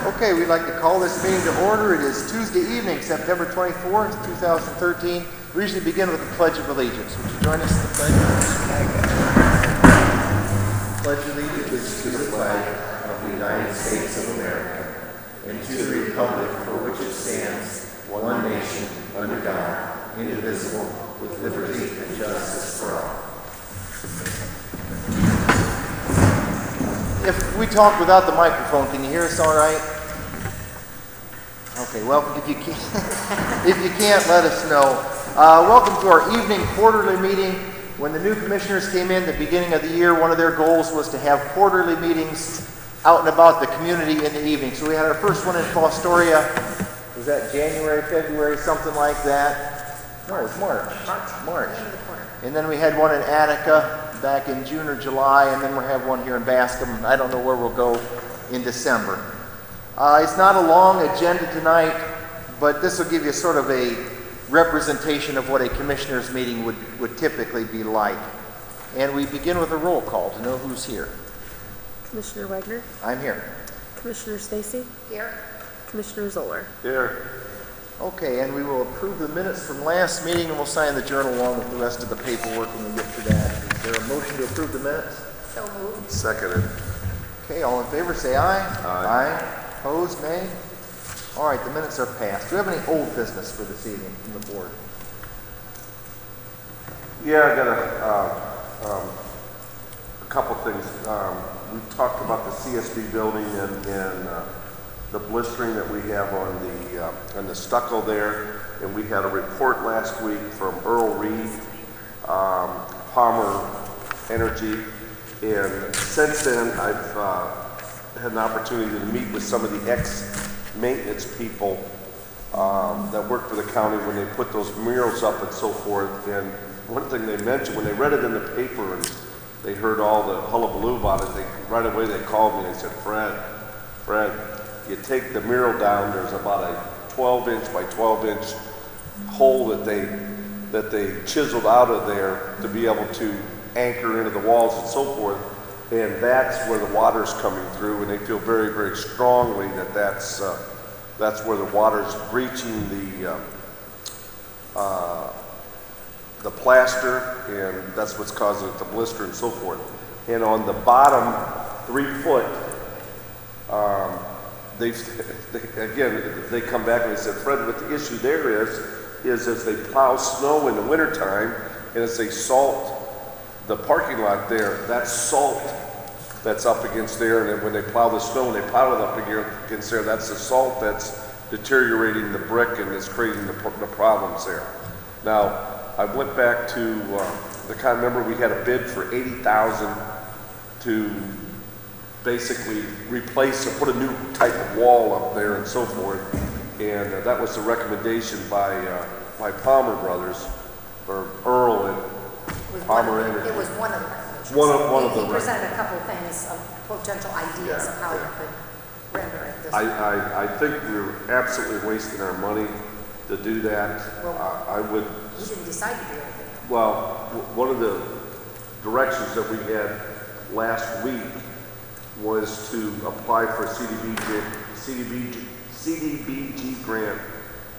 Okay, we'd like to call this meeting to order. It is Tuesday evening, September 24th, 2013. We usually begin with the Pledge of Allegiance. Would you join us in the pledge? Pledge allegiance to the flag of the United States of America and to the republic for which it stands, one nation, under God, indivisible, with liberty and justice for all. If we talk without the microphone, can you hear us all right? Okay, well, if you can't, let us know. Welcome to our evening quarterly meeting. When the new commissioners came in at the beginning of the year, one of their goals was to have quarterly meetings out and about the community in the evening. So we had our first one in Fostoria. Was that January, February, something like that? No, it was March. March. And then we had one in Attica back in June or July, and then we'll have one here in Bascom. I don't know where we'll go in December. It's not a long agenda tonight, but this will give you sort of a representation of what a commissioners meeting would typically be like. And we begin with a roll call to know who's here. Commissioner Wagner. I'm here. Commissioner Stacy. Here. Commissioner Zoller. Here. Okay, and we will approve the minutes from last meeting, and we'll sign the journal along with the rest of the paperwork when we get to that. Is there a motion to approve the minutes? So moved. Seconded. Okay, all in favor say aye. Aye. Opposed, nay? All right, the minutes are passed. Do we have any old business for this evening from the board? Yeah, I got a couple things. We talked about the CSB building and the blistering that we have on the stucco there, and we had a report last week from Earl Reed, Palmer Energy, and since then I've had an opportunity to meet with some of the ex-maintenance people that work for the county when they put those murals up and so forth. And one thing they mentioned, when they read it in the paper and they heard all the hullabaloo about it, right away they called me and they said, Fred, you take the mural down, there's about a 12-inch by 12-inch hole that they chiseled out of there to be able to anchor into the walls and so forth, and that's where the water's coming through, and they feel very, very strongly that that's where the water's breaching the plaster, and that's what's causing it to blister and so forth. And on the bottom 3 foot, they come back and they said, Fred, what the issue there is as they plow snow in the wintertime and as they salt the parking lot there, that salt that's up against there, and then when they plow the snow and they pile it up against there, that's the salt that's deteriorating the brick and is creating the problems there. Now, I went back to remember we had a bid for $80,000 to basically replace or put a new type of wall up there and so forth, and that was the recommendation by Palmer Brothers, or Earl and Palmer Energy. It was one of the recommendations. One of He the presented a couple things of potential ideas of how you could render it this way. I think we're absolutely wasting our money to do that. Well, I would. We didn't decide to do anything. Well, one of the directions that we had last week was to apply for a CDBG grant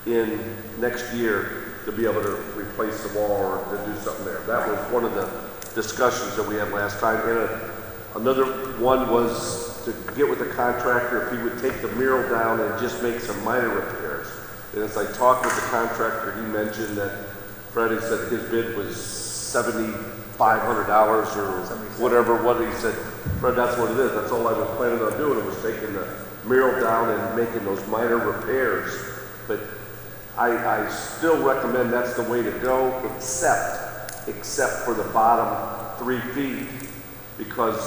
in next year to be able to replace the wall or to do something there. That was one of the discussions that we had last time. And another one was to get with the contractor if he would take the mural down and just make some minor repairs. And as I talked with the contractor, he mentioned that Freddie said his bid was $7,500 or whatever. What he said, Fred, that's what it is. That's all I was planning on doing. It was taking the mural down and making those minor repairs. But I still recommend that's the way to go, except for the bottom 3 feet, because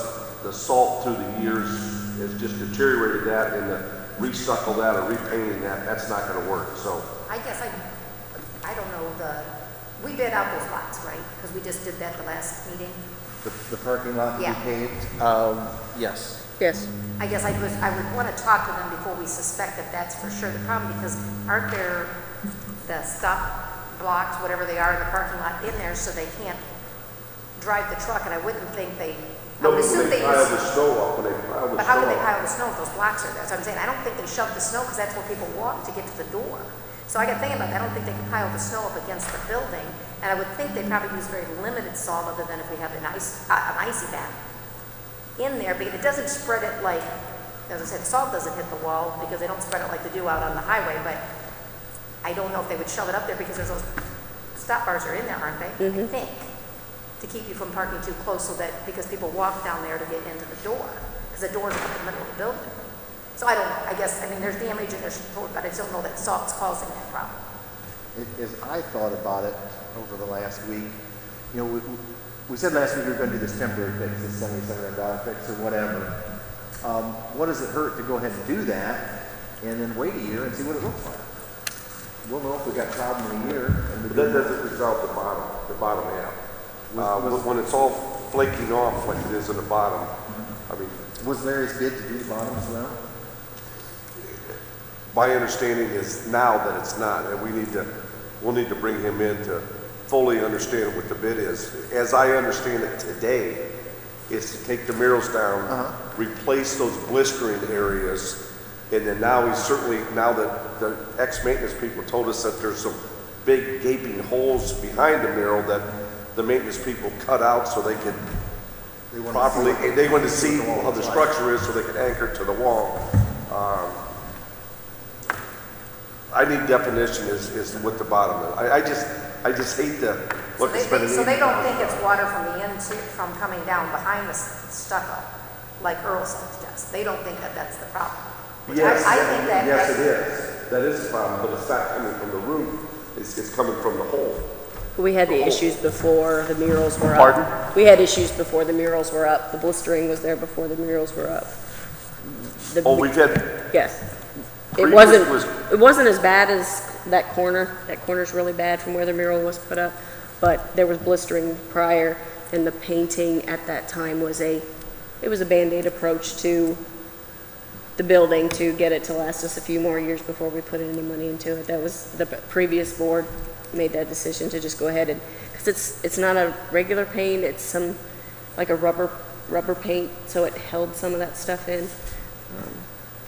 the salt through the years has just deteriorated that, and the restucco that or repainting that's not going to work. So I guess I don't know, we bid out those lots, right? Because we just did that the last meeting. The parking lot to Yeah. be paved? Yes. Yes. I guess I would want to talk to them before we suspect that that's for sure the problem, because aren't there the stop blocks, whatever they are in the parking lot in there, so they can't drive the truck, and I wouldn't think they I would when assume they they pile use, the snow up, when they pile the but how snow can they up. pile the snow if those blocks are there? So I'm saying, I don't think they shove the snow because that's where people walk to get to the door. So I got thinking about that. I don't think they can pile the snow up against the building. And I would think they probably use very limited salt other than if we have an icy bath in there, because it doesn't spread it like, as I said, salt doesn't hit the wall because they don't spread it like they do out on the highway, but I don't know if they would shove it up there because there's those stop bars are in there, aren't they? I think, to keep you from parking too close so that, because people walk down there to get into the door, because the door's in the middle of the building. So I don't know, I guess, I mean, there's damage and there's, but I just don't know that salt's causing that problem. As I thought about it over the last week, you know, we said last week we were going to do this temporary fix, this $77 fix or whatever. What does it hurt to go ahead and do that and then wait a year and see what it looks like? We'll know if we got a problem in a year. And But that doesn't resolve the bottom half. But when it's all flaking off like it is in the bottom, I mean, Was Larry's bid to do the bottom as well? my understanding is now that it's not, and we'll need to bring him in to fully understand what the bid is. As I understand it today, is to take the murals down, replace those blistering areas, and then now now that the ex-maintenance people told us that there's some big gaping holes behind the mural that the maintenance people cut out so they could properly, they wanted to see how the structure is so they could anchor it to the wall. I need definition is what the bottom is. I just hate to look at spending. So they don't think it's water from the from coming down behind the stucco, like Earl suggests. They don't think that that's the problem. Which Yes, I think that. yes, it is. That is a problem, but it's not coming from the roof. It's coming from the hole. We had the issues before the murals were up. Pardon? We had issues before the murals were up. The blistering was there before the murals were up. Oh, we've had, Yes. It Previous wasn't as bad as that corner. That corner's really bad from where the mural was put up, but there was blistering prior, and the painting at that time was it was a Band-Aid approach to the building to get it to last us a few more years before we put any money into it. That was, the previous board made that decision to just go ahead and, because it's not a regular paint, it's some, like a rubber paint, so it held some of that stuff in.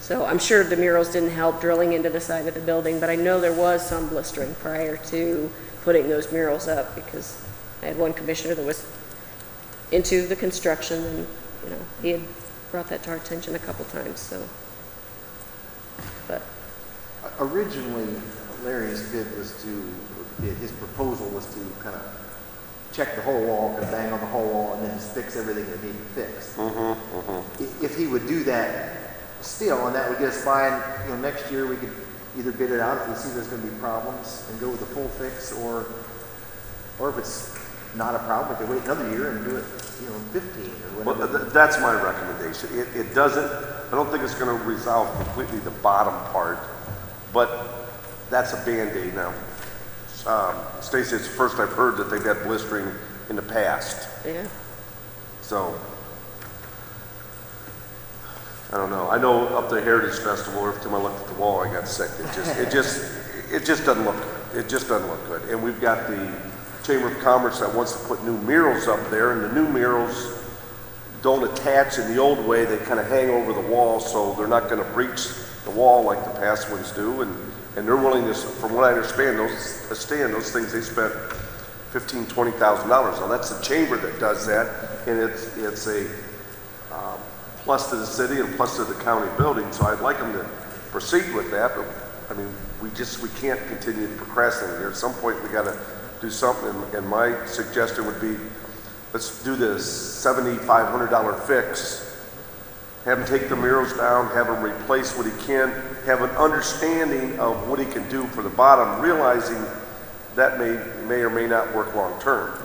So I'm sure the murals didn't help drilling into the side of the building, but I know there was some blistering prior to putting those murals up, because I had one commissioner that was into the construction, and, you know, he had brought that to our attention a couple times, so. But Originally, Larry's bid was his proposal was to kind of check the whole wall, kind of bang on the whole wall, and then just fix everything that needed fixed. If he would do that still, and that would get us by, and, you know, next year we could either bid it out if we see there's going to be problems and go with a full fix, or if it's not a problem, we could wait another year and do it, you know, in 15 or whatever. well, that's my recommendation. It doesn't, I don't think it's going to resolve completely the bottom part, but that's a Band-Aid now. Stacy, it's the first I've heard that they've had blistering in the past. yeah, So, I don't know. I know up the Heritage Festival, every time I looked at the wall, I got sick. It just doesn't look good. It just doesn't look good. And we've got the Chamber of Commerce that wants to put new murals up there, and the new murals don't attach in the old way. They kind of hang over the wall, so they're not going to breach the wall like the past ones do. And they're willing to, from what I understand, those things they spent $15,000, $20,000. Now that's the chamber that does that, and it's a plus to the city and plus to the county building. So I'd like them to proceed with that, but I mean, we can't continue to procrastinate here. At some point, we got to do something. And my suggestion would be, let's do this $7,500 fix. Have him take the murals down, have him replace what he can, have an understanding of what he can do for the bottom, realizing that may or may not work long term.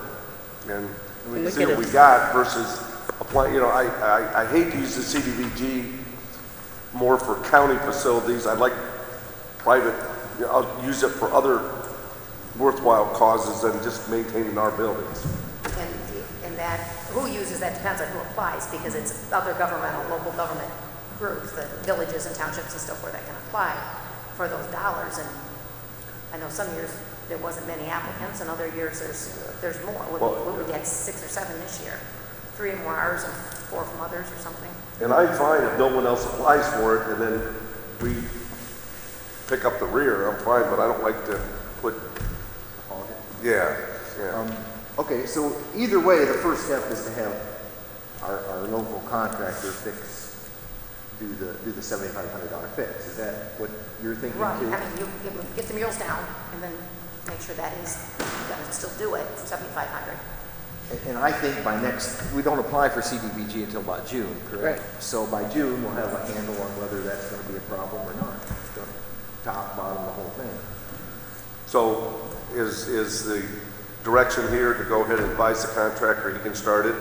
And we can see what we got versus applying, you know, I hate to use the CDBG more for county facilities. I'd like private, you know, I'll use it for other worthwhile causes than just maintaining our buildings. And that, who uses that depends on who applies, because it's other governmental, local government groups, the villages and townships and stuff where that can apply for those dollars. And I know some years there wasn't many applicants, and other years there's more. We had 6 or 7 this year, 3 or more ours, and 4 from others or something. And I'm fine if no one else applies for it, and then we pick up the rear, I'm fine, but I don't like to put, yeah. Okay, so either way, the first step is to have our local contractor do the $7,500 fix. Is that what you're thinking Right, too? I mean, you get the murals down and then make sure that is, you gotta still do it for 7,500. And I think by we don't apply for CDBG until about June, correct? Right. So by June, we'll have a handle on whether that's going to be a problem or not. So top, bottom, the whole thing. So is the direction here to go ahead and advise the contractor he can start it,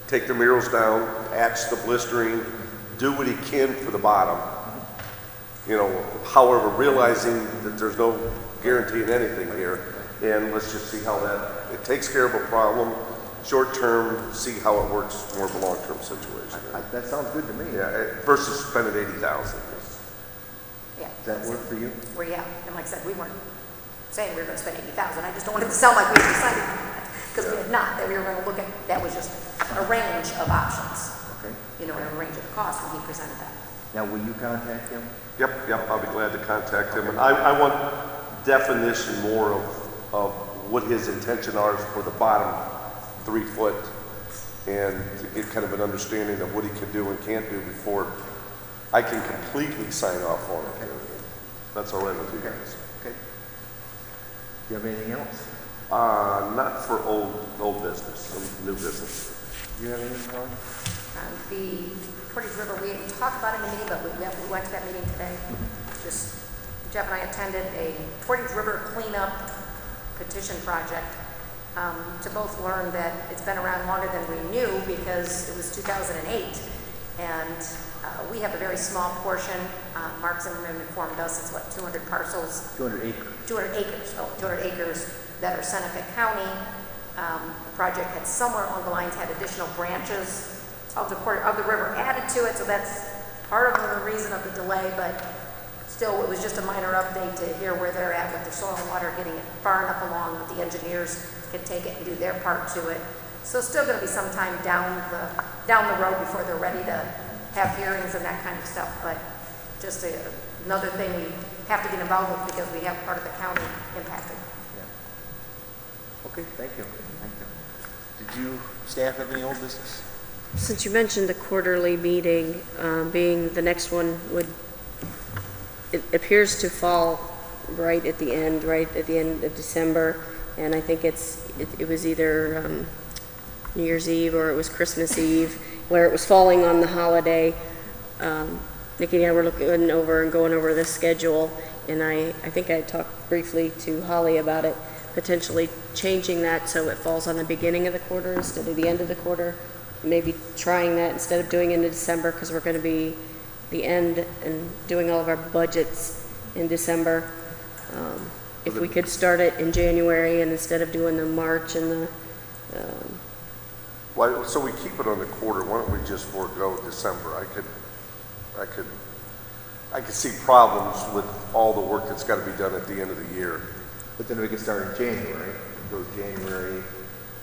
take the murals down, patch the blistering, do what he can for the bottom. You know, however, realizing that there's no guarantee in anything here, and let's just see how it takes care of a problem, short term, see how it works more of a long-term situation. That sounds good to me. Yeah, versus spending 80,000. Yeah. Does that work for you? Where, yeah, and like I said, we weren't saying we were gonna spend 80,000, I just don't want it to sound like we had decided, because we had not, that we were gonna look at, that was just a range of options, Okay. you know, and a range of costs when he presented that. Now, will you contact him? Yep, I'll be glad to contact him. And I want definition more of what his intention are for the bottom 3 foot, and to get kind of an understanding of what he can do and can't do before I can completely sign off on it. That's all right with you guys. Okay. Do you have anything else? Not for old business, new business. Do you have anything, Lauren? The Portage River, we talked about it in the meeting, but we went to that meeting today. Just, Jeff and I attended a Portage River cleanup petition project to both learn that it's been around longer than we knew because it was 2008. And we have a very small portion. Mark Zimmerman informed us it's what, 200 parcels? 200 acres. 200 acres that are Seneca County. The project had somewhere along the lines had additional branches of the river added to it, so that's part of the reason of the delay, but still it was just a minor update to hear where they're at with the soil and water, getting it far enough along that the engineers can take it and do their part to it. So still going to be some time down the road before they're ready to have hearings and that kind of stuff, but just another thing we have to get involved with because we have part of the county impacted. Yeah. Okay, thank you. Thank you. Did you, staff, have any old business? Since you mentioned the quarterly meeting, being the next one it appears to fall right at the end of December, and I think it was either New Year's Eve or it was Christmas Eve, where it was falling on the holiday. Nikki and I were looking over and going over the schedule, and I think I talked briefly to Holly about it, potentially changing that so it falls on the beginning of the quarter instead of the end of the quarter. Maybe trying that instead of doing it in December, because we're going to be the end and doing all of our budgets in December. If we could start it in January and instead of doing the March and the So we keep it on the quarter. Why don't we just forego December? I could see problems with all the work that's got to be done at the end of the year. But then we can start in January. Go January.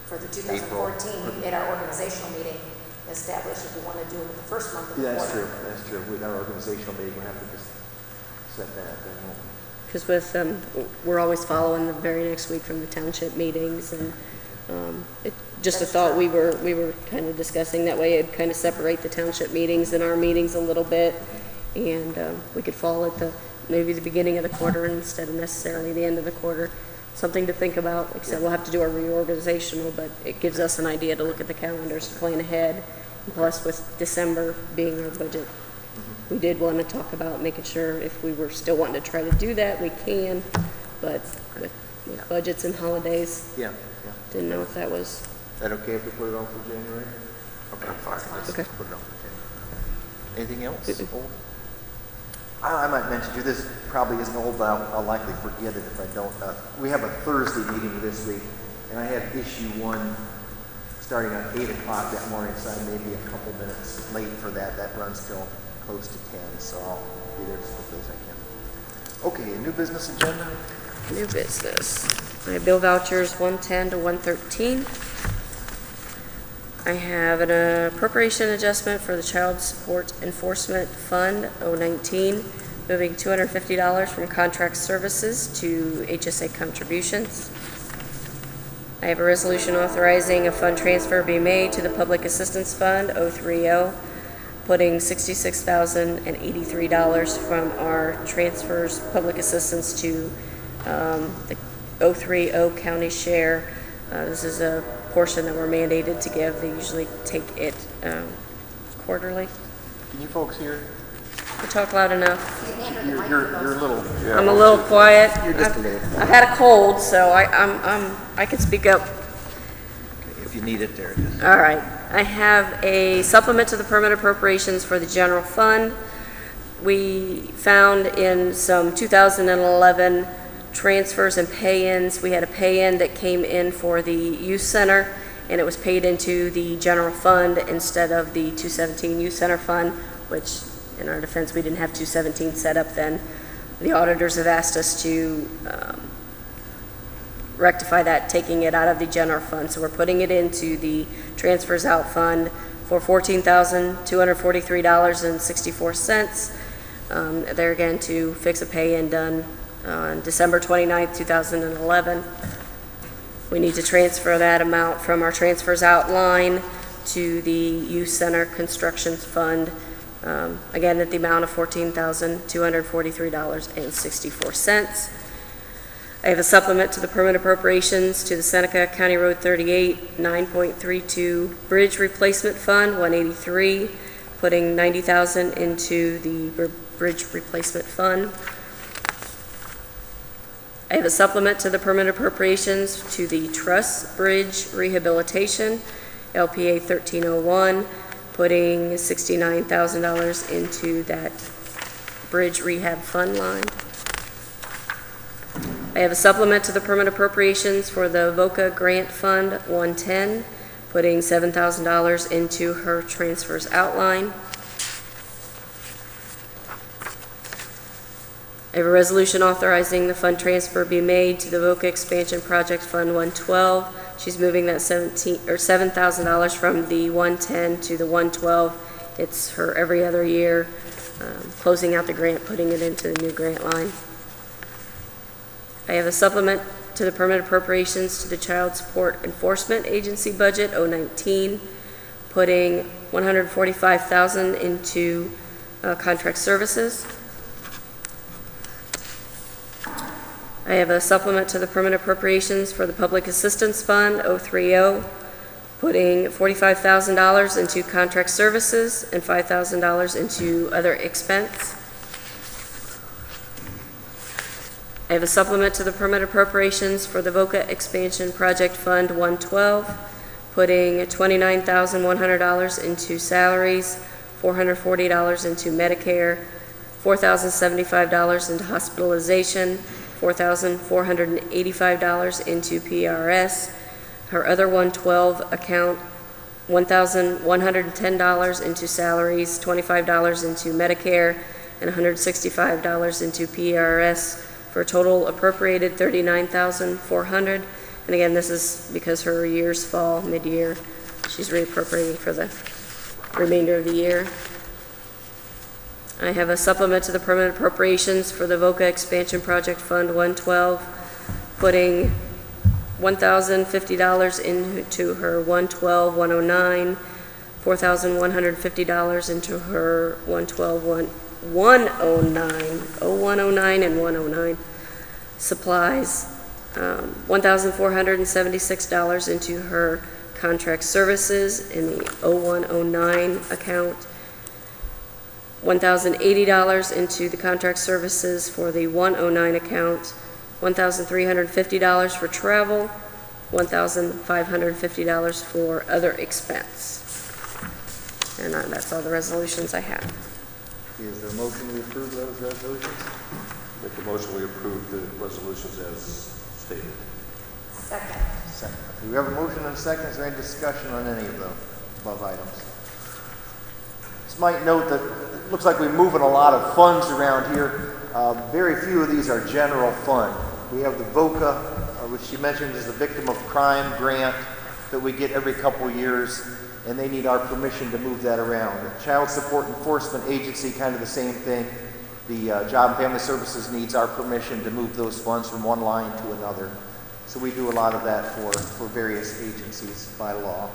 For the 2014, at our organizational meeting, establish if we want to do it the first month of the Yeah, quarter. that's true. With our organizational meeting, we'll have to just set that. because we're always following the very next week from the township meetings, and just a That's thought true. we were kind of discussing that way. It'd kind of separate the township meetings and our meetings a little bit, and we could fall at maybe the beginning of the quarter instead of necessarily the end of the quarter. Something to think about. Like I said, we'll have to do our reorganizational, but it gives us an idea to look at the calendars, to plan ahead. Plus, with December being our budget, we did want to talk about making sure if we were still wanting to try to do that, we can. But with budgets and holidays, Yeah. didn't know if that was Is that okay if we put it on for January? Okay, fine. Let's Okay. put it on for January. Anything else? Old? I might mention to you, this probably isn't old, but I'll likely forget it if I don't. We have a Thursday meeting this week, and I have issue 1 starting at 8 o'clock that morning, so I may be a couple minutes late for that. That runs till close to 10, so I'll be there as quickly as I can. Okay, a new business agenda? new business. I have bill vouchers 110 to 113. I have an appropriation adjustment for the Child Support Enforcement Fund 019, moving $250 from contract services to HSA contributions. I have a resolution authorizing a fund transfer be made to the Public Assistance Fund 030, putting $66,083 from our transfers public assistance to the 030 county share. This is a portion that we're mandated to give. They usually take it quarterly. Can you folks hear? You talk loud enough. You're a little, I'm a little quiet. you're just a little, I've had a cold, so I can speak up. if you need it, there it is. All right. I have a supplement to the permanent appropriations for the general fund. We found in some 2011 transfers and pay-ins, we had a pay-in that came in for the youth center, and it was paid into the general fund instead of the 217 youth center fund, which in our defense, we didn't have 217 set up then. The auditors have asked us to rectify that, taking it out of the general fund. So we're putting it into the transfers out fund for $14,243.64. There again to fix a pay-in done on December 29th, 2011. We need to transfer that amount from our transfers out line to the youth center construction fund. Again, at the amount of $14,243.64. I have a supplement to the permanent appropriations to the Seneca County Road 38 9.32 Bridge Replacement Fund 183, putting $90,000 into the Bridge Replacement Fund. I have a supplement to the permanent appropriations to the Truss Bridge Rehabilitation LPA 1301, putting $69,000 into that bridge rehab fund line. I have a supplement to the permanent appropriations for the VOCA Grant Fund 110, putting $7,000 into her transfers outline. I have a resolution authorizing the fund transfer be made to the VOCA Expansion Project Fund 112. She's moving that $7,000 from the 110 to the 112. It's her every other year, closing out the grant, putting it into the new grant line. I have a supplement to the permanent appropriations to the Child Support Enforcement Agency budget 019, putting $145,000 into contract services. I have a supplement to the permanent appropriations for the Public Assistance Fund 030, putting $45,000 into contract services and $5,000 into other expense. I have a supplement to the permanent appropriations for the VOCA Expansion Project Fund 112, putting $29,100 into salaries, $440 into Medicare, $4,075 into hospitalization, $4,485 into PRS. Her other 112 account, $1,110 into salaries, $25 into Medicare, and $165 into PRS, for a total appropriated $39,400. And again, this is because her years fall mid-year. She's reappropriating for the remainder of the year. I have a supplement to the permanent appropriations for the VOCA Expansion Project Fund 112, putting $1,050 into her 112-109, $4,150 into her 109 and 109 supplies, $1,476 into her contract services in the 0109 account, $1,080 into the contract services for the 109 account, $1,350 for travel, $1,550 for other expense. And that's all the resolutions I have. Is there a motion to approve those resolutions? Make a motion, we approve the resolutions as stated. Second. Second. Do we have a motion and a second? Is there any discussion on any of the above items? Just might note that it looks like we're moving a lot of funds around here. Very few of these are general fund. We have the VOCA, which she mentioned is the Victim of Crime grant that we get every couple years. and they need our permission to move that around. The Child Support Enforcement Agency, kind of the same thing. The Job and Family Services needs our permission to move those funds from one line to another. So we do a lot of that for various agencies by law.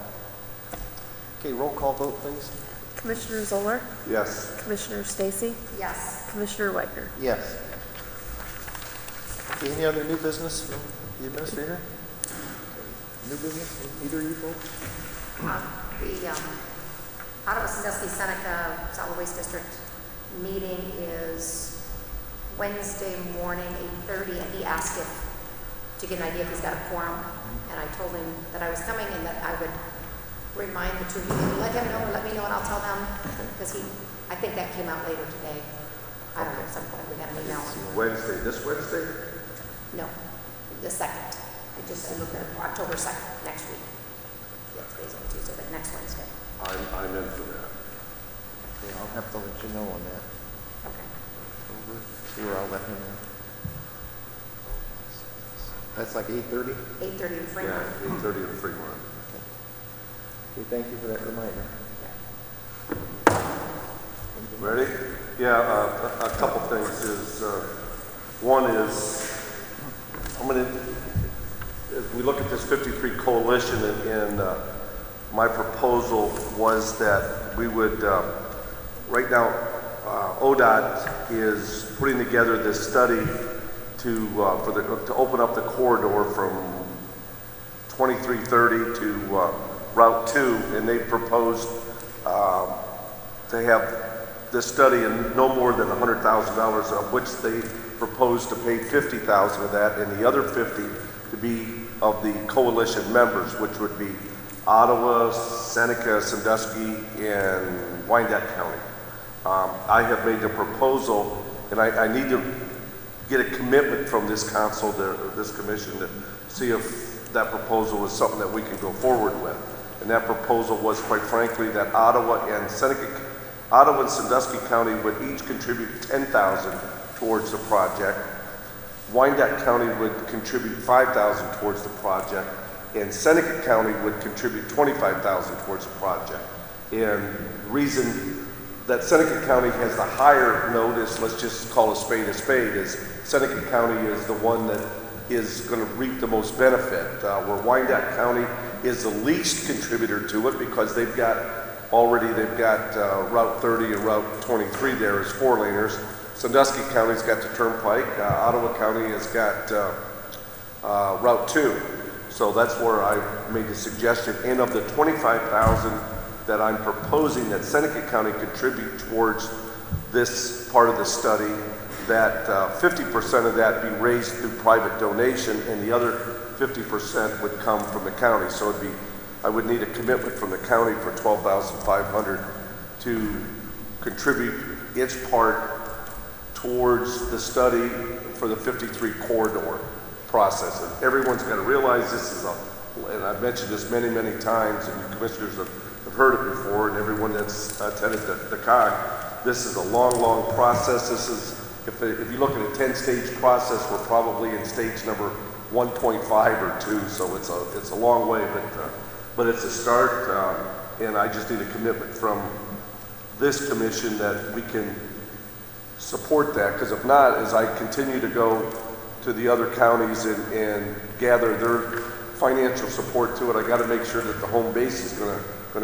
Okay, roll call vote, please. Commissioner Zoller, Yes. Commissioner Stacy, Yes. Commissioner Wagner. Yes. Okay, any other new business from the administrator? New business, either of you folks? The Ottawa Sandusky Seneca Solid Waste District meeting is Wednesday morning, 8:30, and he asked to get an idea if he's got a quorum, and I told him that I was coming and that I would remind the two of you, maybe let him know or let me know and I'll tell them, because I think that came out later today. I don't know, at some point we got an email. Wednesday, this Wednesday? No, the 2nd. I just looked at it, October 2nd, next week. Yeah, today's on Tuesday, but next Wednesday. I'm in for that. Okay, I'll have to let you know on that. Okay. Sure, I'll let him know. That's like 8:30? 8:30 in Yeah, Fremont. 8:30 in Fremont. Okay, thank you for that reminder. Ready? Yeah, a couple things is, one is, as we look at this 53 coalition and my proposal was that we would, right now, ODOT is putting together this study to open up the corridor from 2330 to Route 2, and they proposed to have this study in no more than $100,000, of which they proposed to pay $50,000 of that, and the other $50,000 to be of the coalition members, which would be Ottawa, Seneca, Sandusky, and Wyandotte County. I have made a proposal, and I need to get a commitment from this council, this commission, to see if that proposal is something that we can go forward with. And that proposal was, quite frankly, that Ottawa and Sandusky County would each contribute $10,000 towards the project. Wyandotte County would contribute $5,000 towards the project, and Seneca County would contribute $25,000 towards the project. And the reason that Seneca County has the higher note is, let's just call a spade, is Seneca County is the one that is going to reap the most benefit, where Wyandotte County is the least contributor to it because they've got Route 30 and Route 23 there as 4-laners. Sandusky County's got the Turnpike. Ottawa County has got Route 2. So that's where I made the suggestion. And of the $25,000 that I'm proposing that Seneca County contribute towards this part of the study, that 50% of that be raised through private donation, and the other 50% would come from the county. So I would need a commitment from the county for $12,500 to contribute its part towards the study for the 53 corridor process. And everyone's got to realize this is and I've mentioned this many, many times, and the commissioners have heard it before, and everyone that's attended the COG, this is a long, long process. This is, if you look at a 10-stage process, we're probably in stage number 1.5 or 2, so it's a long way, but it's a start, and I just need a commitment from this commission that we can support that, because if not, as I continue to go to the other counties and gather their financial support to it, I got to make sure that the home base is going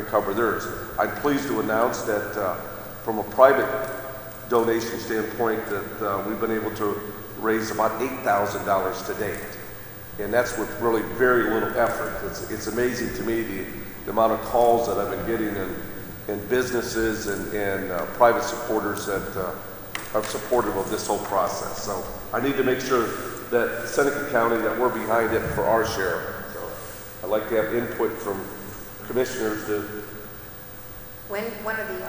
to cover theirs. I'm pleased to announce that from a private donation standpoint that we've been able to raise about $8,000 to date. And that's with really very little effort. It's amazing to me the amount of calls that I've been getting and businesses and private supporters that are supportive of this whole process. So I need to make sure that Seneca County, that we're behind it for our share. So I'd like to have input from commissioners to. When one of the,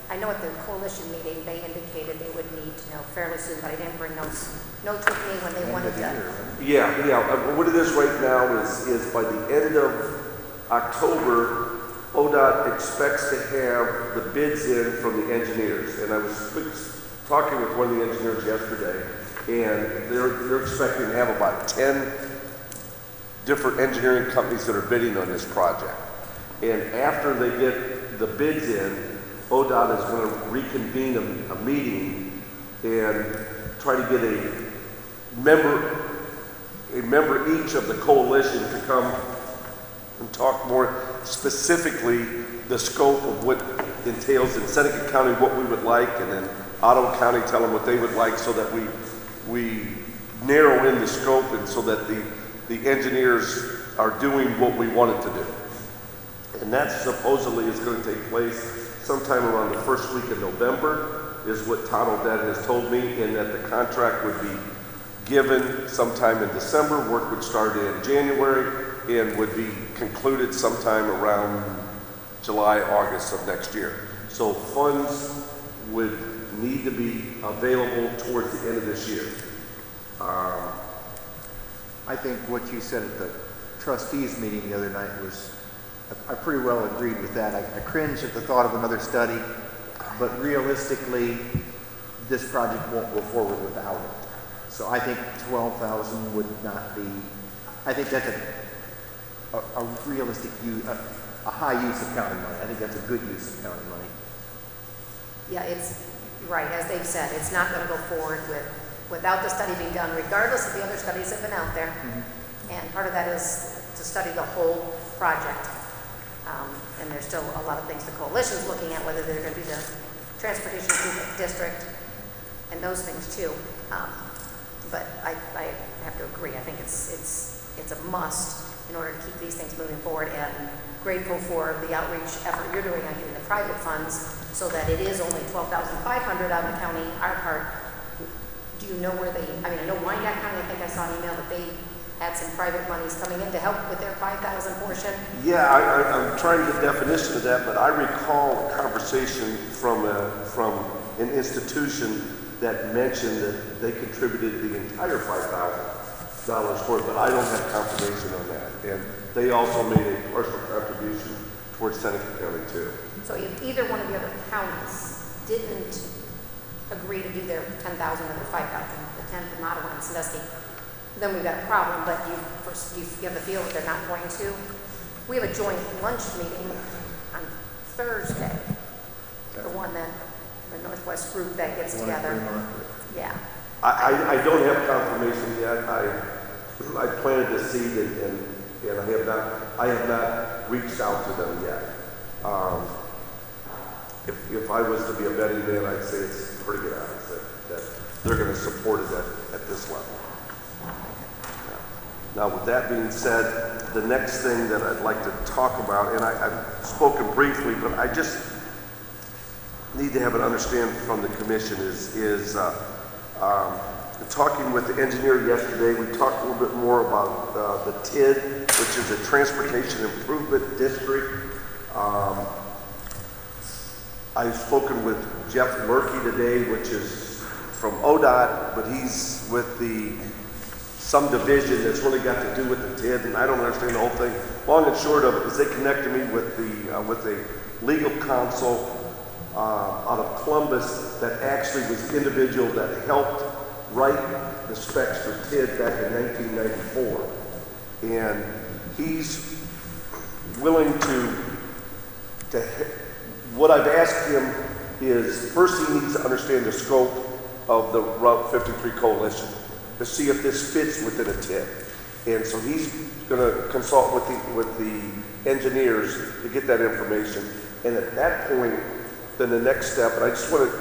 I know at the coalition meeting, they indicated they would need to know fairly soon, but I didn't bring notes with me when they wanted to. Yeah. What it is right now is by the end of October, ODOT expects to have the bids in from the engineers. And I was talking with one of the engineers yesterday, and they're expecting to have about 10 different engineering companies that are bidding on this project. And after they get the bids in, ODOT is going to reconvene a meeting and try to get a member each of the coalition to come and talk more specifically the scope of what entails in Seneca County, what we would like, and then Ottawa County tell them what they would like, so that we narrow in the scope, and so that the engineers are doing what we wanted to do. And that supposedly is going to take place sometime around the first week of November, is what Todd O'Dette has told me, and that the contract would be given sometime in December, work would start in January, and would be concluded sometime around July, August of next year. So funds would need to be available towards the end of this year. I think what you said at the trustees meeting the other night was, I pretty well agreed with that. I cringe at the thought of another study, but realistically, this project won't go forward without it. So I think 12,000 would not be, I think that's a realistic use, a high use of county money. I think that's a good use of county money. Yeah, it's, right, as they've said, it's not gonna go forward without the study being done, regardless of the other studies that have been out there. And part of that is to study the whole project. And there's still a lot of things the coalition's looking at, whether they're gonna do the transportation improvement district and those things too. But I have to agree, I think it's a must in order to keep these things moving forward, and grateful for the outreach effort you're doing on getting the private funds, so that it is only $12,500 out of the county, our part. Do you know where they, I mean, I know Wyandotte County, I think I saw an email that they had some private monies coming in to help with their 5,000 portion. Yeah, I'm trying to get definition of that, but I recall a conversation from an institution that mentioned that they contributed the entire $5,000 for it, but I don't have confirmation on that. And they also made a partial contribution towards Seneca County too. So if either one of the other counties didn't agree to do their 10,000 or their 5,000, the 10 from Ottawa and Sandusky, then we've got a problem, but you have the feel that they're not going to. We have a joint lunch meeting on Thursday, the one that, the Northwest group that gets together. Yeah. I don't have confirmation yet. I planted the seed and I have not reached out to them yet. If I was to be a betting man, I'd say it's pretty good odds that they're going to support it at this level. Now, with that being said, the next thing that I'd like to talk about, and I've spoken briefly, but I just need to have an understanding from the commission is talking with the engineer yesterday, we talked a little bit more about the TID, which is a Transportation Improvement District. I've spoken with Jeff Murphy today, which is from ODOT, but he's with some division that's really got to do with the TID, and I don't understand the whole thing. Long and short of it is they connected me with a legal counsel out of Columbus that actually was the individual that helped write the specs for TID back in 1994. And he's willing to what I've asked him is, first he needs to understand the scope of the Route 53 coalition to see if this fits within a TID. And so he's going to consult with the engineers to get that information. And at that point, then the next step, and I just want to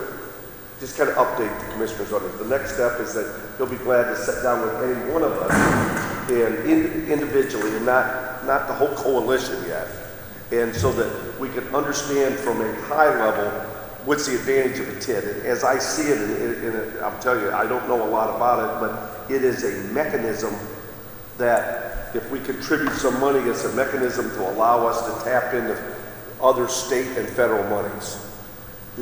kind of update the commissioners on it. The next step is that he'll be glad to sit down with any one of us and individually, and not the whole coalition yet. And so that we can understand from a high level what's the advantage of a TID. And as I see it, I'm telling you, I don't know a lot about it, but it is a mechanism that if we contribute some money, it's a mechanism to allow us to tap into other state and federal monies.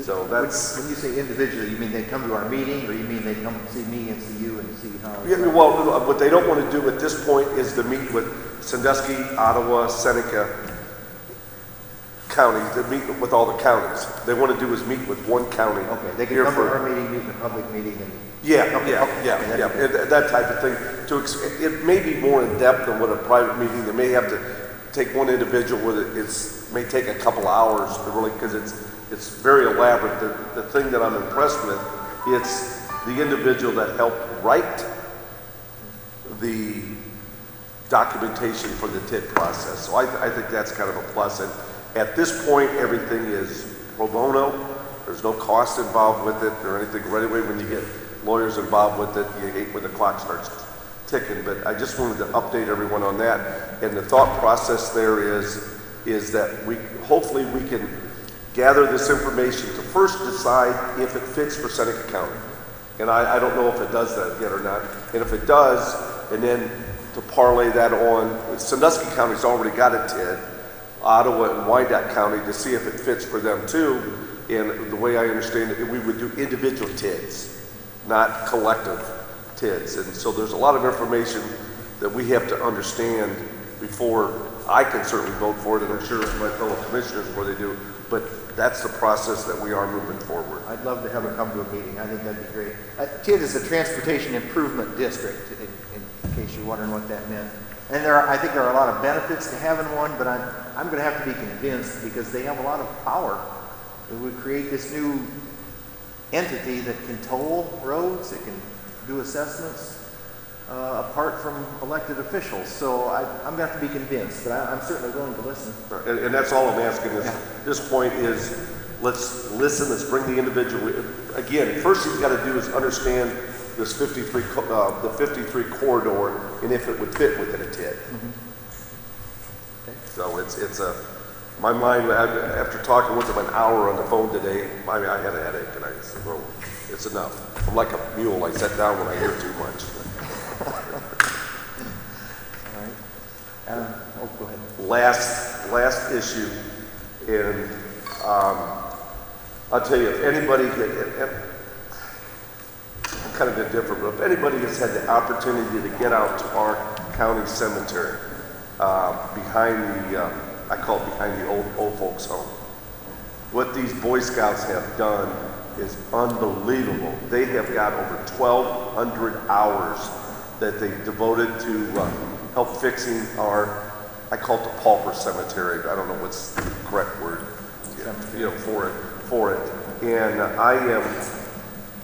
So that's... When you say individually, you mean they come to our meeting, or you mean they come see me and see you and see how... Yeah, well, what they don't want to do at this point is to meet with Sandusky, Ottawa, Seneca counties, to meet with all the counties. They want to do is meet with one county. Okay, they can come to our meeting, meet in a public meeting, and... Yeah, Okay, that type of thing. It may be more in depth than what a private meeting. They may have to take one individual with it. It's may take a couple hours to really, because it's very elaborate. The thing that I'm impressed with, it's the individual that helped write the documentation for the TID process. So I think that's kind of a plus. And at this point, everything is pro bono. There's no cost involved with it or anything. Right away, when you get lawyers involved with it, you hate when the clock starts ticking. But I just wanted to update everyone on that. And the thought process there is that hopefully we can gather this information to first decide if it fits for Seneca County. And I don't know if it does that yet or not. And if it does, and then to parlay that on, Sandusky County's already got a TID, Ottawa and Wyandotte County, to see if it fits for them too. And the way I understand it, we would do individual TIDs, not collective TIDs. And so there's a lot of information that we have to understand before I can certainly vote for it, and I'm sure my fellow commissioners before they do. But that's the process that we are moving forward. I'd love to have it come to a meeting. I think that'd be great. TID is a Transportation Improvement District, in case you're wondering what that meant. And I think there are a lot of benefits to having one, but I'm going to have to be convinced because they have a lot of power. It would create this new entity that can toll roads, it can do assessments apart from elected officials. So I'm going to have to be convinced, but I'm certainly willing to listen. And that's all I'm asking this point is, let's listen, let's bring the individual. Again, first you've got to do is understand this the 53 corridor and if it would fit within a TID. Okay. So it's my mind, after talking with him an hour on the phone today, I had a headache and I said, well, it's enough. I'm like a mule, I sit down when I hear too much. All right. Go ahead. Last issue, and I'll tell you, if anybody, I'm kind of indifferent, but if anybody has had the opportunity to get out to our county cemetery, behind I call it behind the old folks home, what these Boy Scouts have done is unbelievable. They have got over 1,200 hours that they devoted to help fixing our, I call it the pauper cemetery. I don't know what's the correct word, for it. And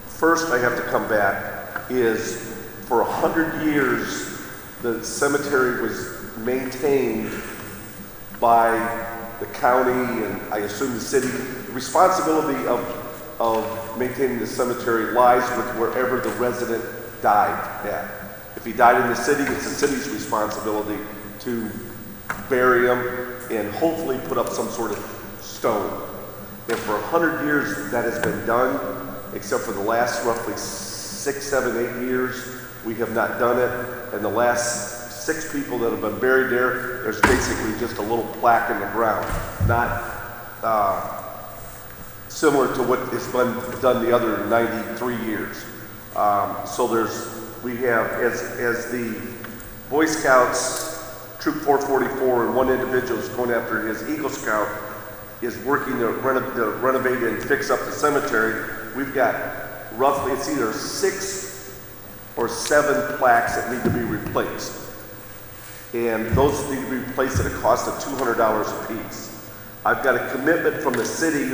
first I have to come back is for 100 years, the cemetery was maintained by the county and I assume the city. The responsibility of maintaining the cemetery lies with wherever the resident died at. If he died in the city, it's the city's responsibility to bury him and hopefully put up some sort of stone. And for 100 years that has been done, except for the last roughly 6, 7, 8 years, we have not done it. And the last 6 people that have been buried there's basically just a little plaque in the ground, not similar to what has been done the other 93 years. So we have, as the Boy Scouts, Troop 444, and one individual is going after his Eagle Scout, is working to renovate and fix up the cemetery. We've got roughly, it's either 6 or 7 plaques that need to be replaced. And those need to be replaced at a cost of $200 a piece. I've got a commitment from the city,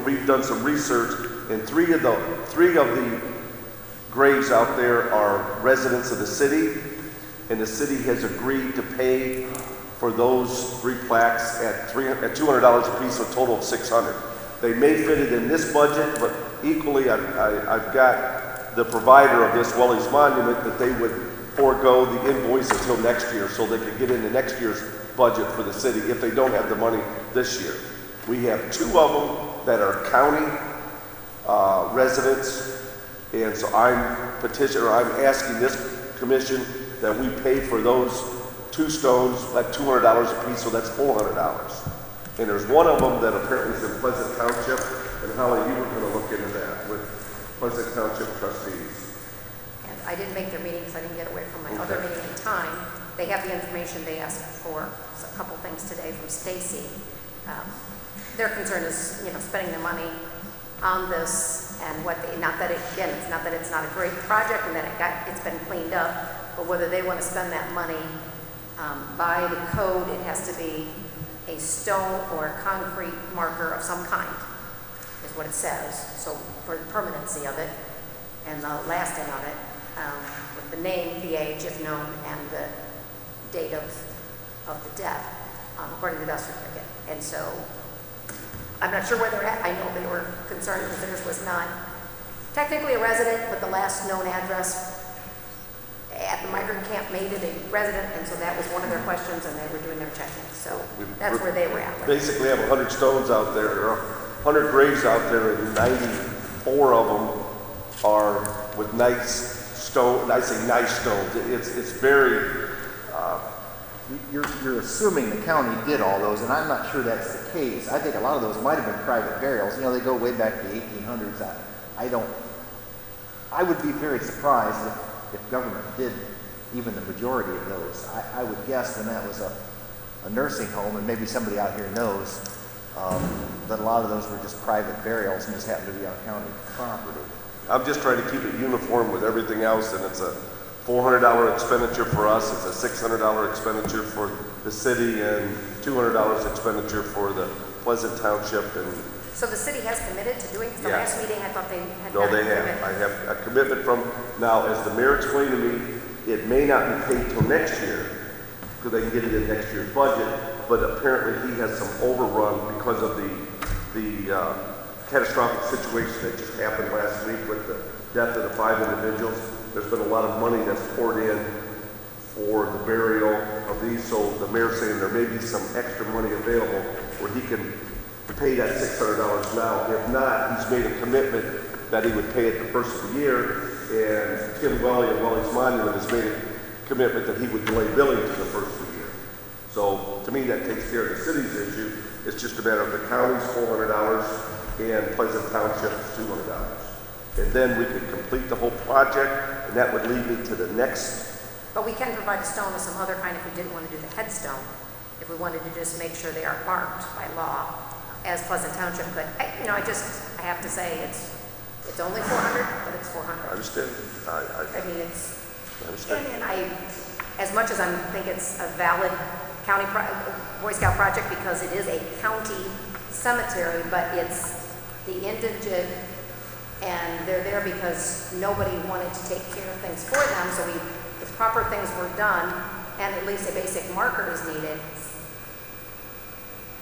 we've done some research, and three of the graves out there are residents of the city, and the city has agreed to pay for those 3 plaques at $200 a piece, so a total of $600. They may fit it in this budget, but equally I've got the provider of this, Welly's Monument, that they would forego the invoice until next year so they could get into next year's budget for the city if they don't have the money this year. We have 2 of them that are county residents, and so I'm asking this commission that we pay for those 2 stones at $200 a piece, so that's $400. And there's one of them that apparently is in Pleasant Township, and Holly, you were going to look into that with Pleasant Township trustees. And I didn't make their meeting because I didn't get away from my other meeting in time. They have the information. They asked for a couple things today from Stacy. Their concern is, spending the money on this and not that it's not a great project and that it's been cleaned up, but whether they want to spend that money by the code, it has to be a stone or a concrete marker of some kind, is what it says, so for the permanency of it, and the lasting of it, with the name, the age, if known, and the date of the death, according to the death certificate. And so, I'm not sure where they're at. I know they were concerned because theirs was not technically a resident, but the last known address at the migrant camp made it a resident, and so that was one of their questions, and they were doing their checking. So that's where they were at with it. Basically have 100 stones out there, or 100 graves out there, and 94 of them are with nice stone. I say nice stones. It's very. You're assuming the county did all those, and I'm not sure that's the case. I think a lot of those might have been private burials. You know, they go way back to the 1800s. I would be very surprised if government did even the majority of those. I would guess when that was a nursing home, and maybe somebody out here knows, that a lot of those were just private burials and just happened to be on county property. I'm just trying to keep it uniform with everything else, and it's a $400 expenditure for us, it's a $600 expenditure for the city, and $200 expenditure for the Pleasant Township. And So the city has committed to doing it? The Yeah. last meeting, I thought they had. no, not they have. committed. I have a commitment from, now, as the mayor explained to me, it may not be paid till next year, because they can get it in next year's budget, but apparently he has some overrun because of the catastrophic situation that just happened last week with the death of the 5 individuals. There's been a lot of money that's poured in for the burial of these, so the mayor's saying there may be some extra money available where he can pay that $600 now. If not, he's made a commitment that he would pay it the first of the year, and Tim Welly of Welly's Monument has made a commitment that he would delay billing to the first of the year. So to me, that takes care of the city's issue. It's just a matter of the county's $400 and Pleasant Township's $200. And then we could complete the whole project, and that would lead me to the next. But we can provide a stone of some other kind if we didn't want to do the headstone, if we wanted to just make sure they are marked by law, as Pleasant Township could. I have to say, it's only 400, but it's 400. I understand. I mean, I understand. and as much as I think it's a valid county Boy Scout project because it is a county cemetery, but it's the indigent, and they're there because nobody wanted to take care of things for them, so the proper things were done, and at least a basic marker is needed.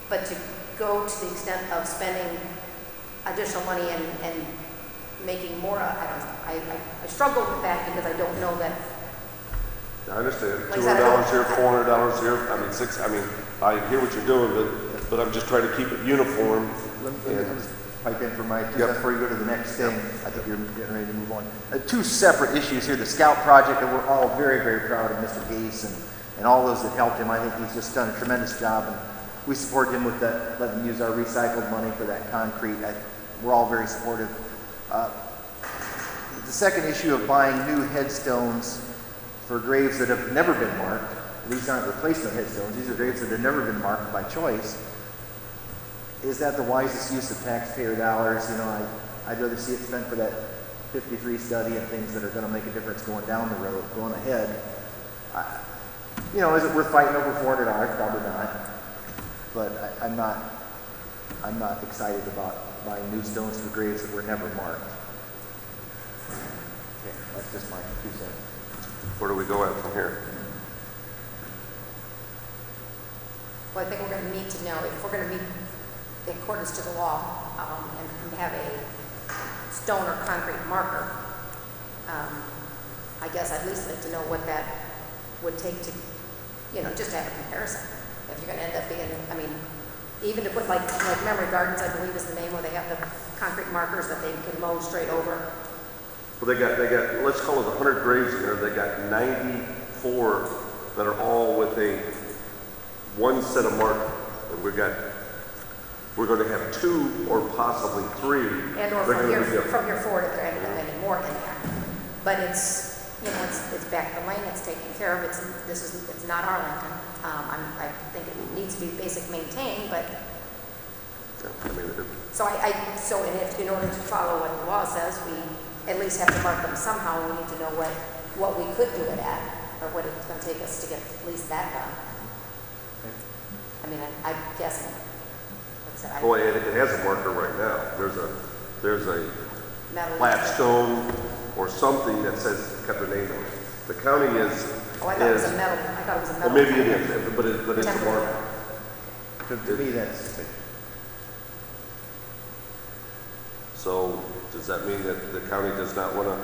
But to go to the extent of spending additional money and making more, I struggle with that because I don't know that. I understand. Like I said, I $200 here, $400 here. I hear what you're doing, but I'm just trying to keep it uniform. Let me just pipe in for my 2 Yep. cents before you go to the next thing. I think you're getting ready to move on. 2 separate issues here. The Scout project, and we're all very, very proud of Mr. Gase and all those that helped him. I think he's just done a tremendous job, and we support him with that, letting him use our recycled money for that concrete. We're all very supportive. The second issue of buying new headstones for graves that have never been marked. These aren't replacement headstones. These are graves that have never been marked by choice. Is that the wisest use of taxpayer dollars? I'd rather see it spent for that 53 study and things that are going to make a difference going down the road, going ahead. Is it worth fighting over $400? Probably not. But I'm not excited about buying new stones for graves that were never marked. Okay, that's just my 2 cents. Where do we go at from here? Well, I think we're going to need to know if we're going to meet in accordance to the law and have a stone or concrete marker. I guess I'd at least like to know what that would take to, just to have a comparison. If you're going to end up being, even to put like Memory Gardens, I believe is the name where they have the concrete markers that they can mow straight over. Well, they got, let's call it 100 graves in there. They got 94 that are all with one set of markers. And we're going to have 2 or possibly 3. And or They're gonna be from here forward, if there are any more in there. But it's back the lane, it's taken care of, it's not Arlington. I think it needs to be basic maintained, but, so in order to follow what the law says, we at least have to mark them somehow, and we need to know what we could do it at, or what it's going to take us to get at least that done. mean, I'm guessing. Like I said, Boy, it has a marker right now. There's a metal- flat stone or something that says, got their name on it. The county is, Oh, I thought it was a metal, I thought it was a well, metal. maybe it is, but it's a Temporary. marker. To me, that's, So does that mean that the county does not want to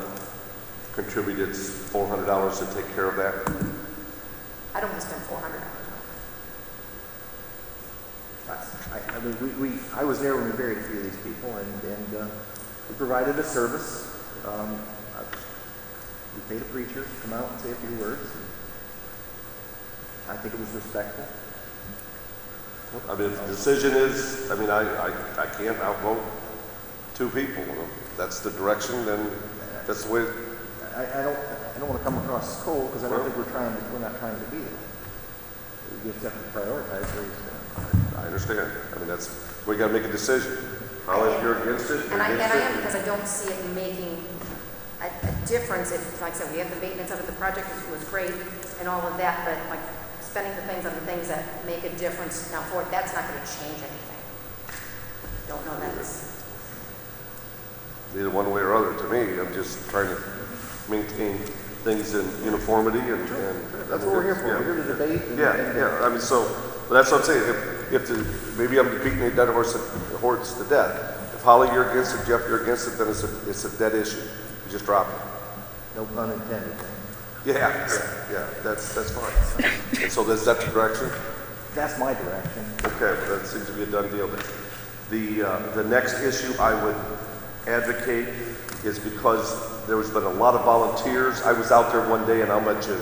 contribute its $400 to take care of that? I don't want to spend $400. I mean, I was there when we buried a few of these people, and we provided a service. We paid a preacher to come out and say a few words. I think it was respectful. I mean, if the decision is, I mean, I can't outvote two people. That's the direction, then that's the way. I don't want to come across as cold, because I don't think we're not trying to be it. We just have to prioritize where you stand. I understand. I mean, we got to make a decision. How if you're against it? And I against am, it? because I don't see it making a difference if, like I said, we have the maintenance of it, the project was great and all of that, but like spending the things on the things that make a difference now for it, that's not going to change anything. Don't know that's. Either one way or other. To me, I'm just trying to maintain things in uniformity and. That's what we're here for. Yeah. We're here to debate. Yeah. I mean, so but that's what I'm saying. Maybe I'm beating a dead horse to death. If Holly, you're against it, Jeff, you're against it, then it's a dead issue. You just drop it. No pun intended. Yeah. That's fine. And so is that the direction? That's my direction. Okay, that seems to be a done deal then. The next issue I would advocate is because there has been a lot of volunteers. I was out there one day, and I'll bet you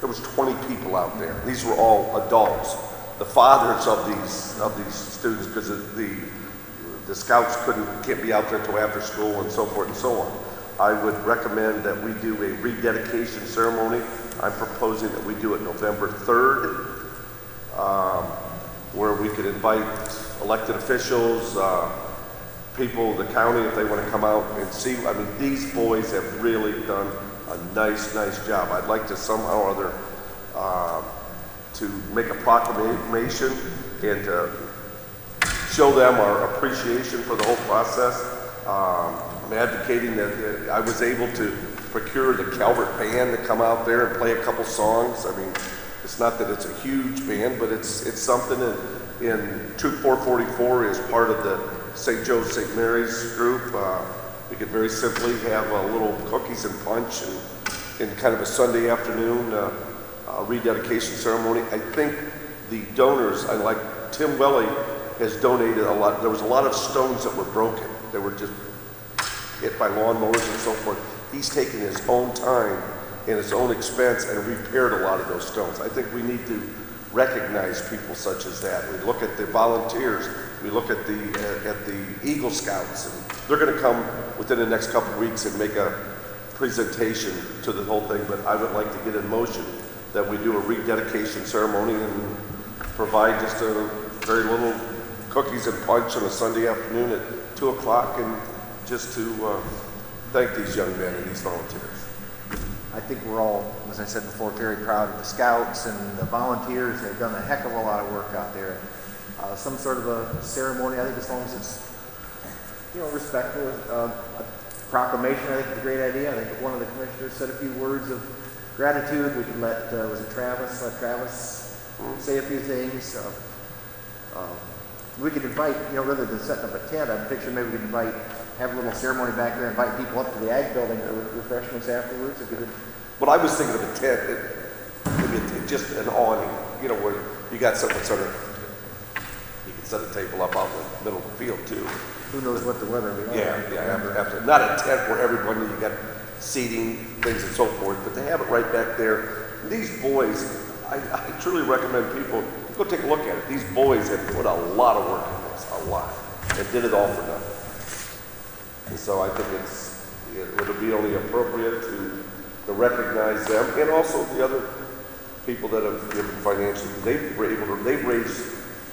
there was 20 people out there. These were all adults, the fathers of these students, because the scouts can't be out there until after school and so forth and so on. I would recommend that we do a rededication ceremony. I'm proposing that we do it November 3rd, where we could invite elected officials, people, the county, if they want to come out and see. I mean, these boys have really done a nice job. I'd like to somehow or other to make a proclamation and to show them our appreciation for the whole process. I'm advocating that I was able to procure the Calvert Band to come out there and play a couple songs. I mean, it's not that it's a huge band, but it's something. In Troop 444 is part of the St. Joe St. Mary's group. We could very simply have a little cookies and punch and in kind of a Sunday afternoon rededication ceremony. I think the donors, I like Tim Welly has donated a lot. There was a lot of stones that were broken. They were just hit by lawnmowers and so forth. He's taken his own time and his own expense and repaired a lot of those stones. I think we need to recognize people such as that. We look at the volunteers. We look at the Eagle Scouts, and they're going to come within the next couple of weeks and make a presentation to the whole thing. But I would like to get in motion that we do a rededication ceremony and provide just a very little cookies and punch on a Sunday afternoon at 2 o'clock, and just to thank these young men and these volunteers. I think we're all, as I said before, very proud of the scouts and the volunteers. They've done a heck of a lot of work out there. Some sort of a ceremony, I think, as long as it's, respectful. A proclamation, I think, is a great idea. I think one of the commissioners said a few words of gratitude. We can let Travis say a few things. We could invite, rather than setting up a tent, I'm picturing maybe we could have a little ceremony back there, invite people up to the Ag Building for refreshments afterwards. But I was thinking of a tent, maybe just an awning, where you got something sort of, you can set a table up out in the middle of the field too. Who knows what the weather will be like. Yeah, absolutely. Not a tent where everybody, you got seating, things and so forth, but they have it right back there. And these boys, I truly recommend people go take a look at it. These boys have put a lot of work in this, a lot, and did it all for nothing. And so I think it would be only appropriate to recognize them, and also the other people that have given financially. They've raised,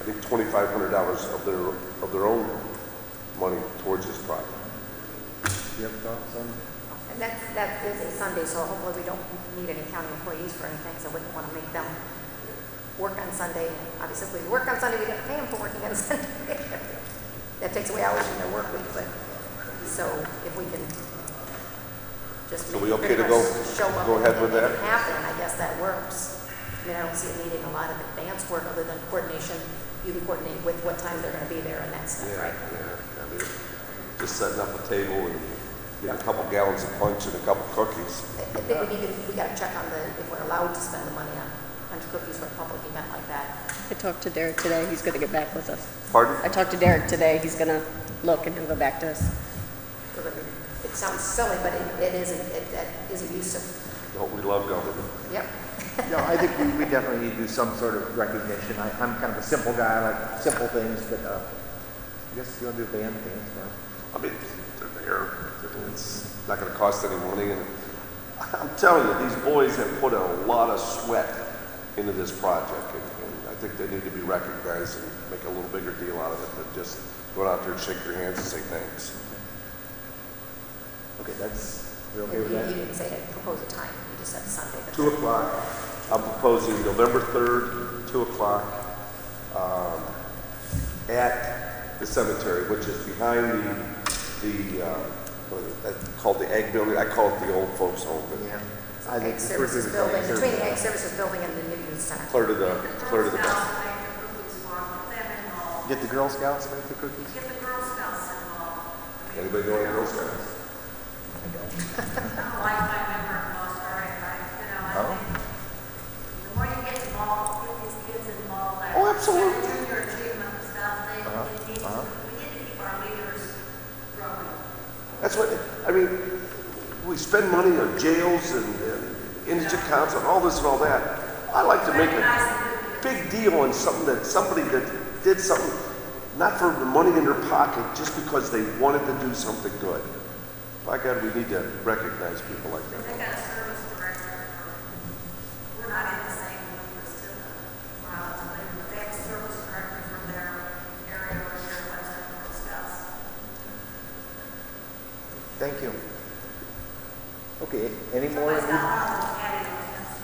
I think, $2,500 of their own money towards this project. You have thoughts on? And that is a Sunday, so hopefully we don't need any county employees for anything, so I wouldn't want to make them work on Sunday. And obviously, if we work on Sunday, we got to pay them for working on Sunday. That takes away hours from their work week, but, so if we can just So we make okay pretty to go- much show up go and ahead with make that? it happen, I guess that works. I mean, I don't see it needing a lot of advanced work other than coordination. You can coordinate with what time they're gonna be there and that stuff, Yeah, right? yeah, I mean, just setting up a table and get a couple gallons of punch and a couple cookies. I think we gotta check on if we're allowed to spend the money on punch cookies for a public event like that. I talked to Derek today, he's gonna get back with us. Pardon? I talked to Derek today, he's gonna look and he'll go back to us. So that it sounds silly, but that is a use of, Don't we love government? yep. No, I think we definitely need to do some sort of recognition. I'm kind of a simple guy, I like simple things, but I guess if you want to do band's fine. I mean, they're there. It's not going to cost any money. And I'm telling you, these boys have put a lot of sweat into this project, and I think they need to be recognized and make a little bigger deal out of it than just go out there and shake your hands and say thanks. Okay, we're okay You with that? didn't say to propose a time, you just said Sunday. 2 o'clock. I'm proposing November 3rd, 2 o'clock, at the cemetery, which is behind called the Ag Building. I call it the old folks home. But Yeah. I think Ag Services it's Building, services. between the Ag Services Building and the New Youth Center. clear to the Get the Girl Scouts to make the cookies? Get the Girl Scouts involved. anybody know any Girl Scouts? Lifetime member of Foster, I Oh. think the more you get involved, get these kids involved, like. Oh, absolutely. Junior achievement and stuff, we need to keep our leaders growing. That's what, I mean, we spend money on jails and indigent council and all this and all that. I like to make a big deal on somebody that did something, not for the money in their pocket, just because they wanted to do something good. By God, we need to recognize people like that. They got a service director for, we're not in the same room as to but they have a service director for their area or their Western Girl Scouts. Thank you. Okay, any more, Somebody's got a lot of patio tents,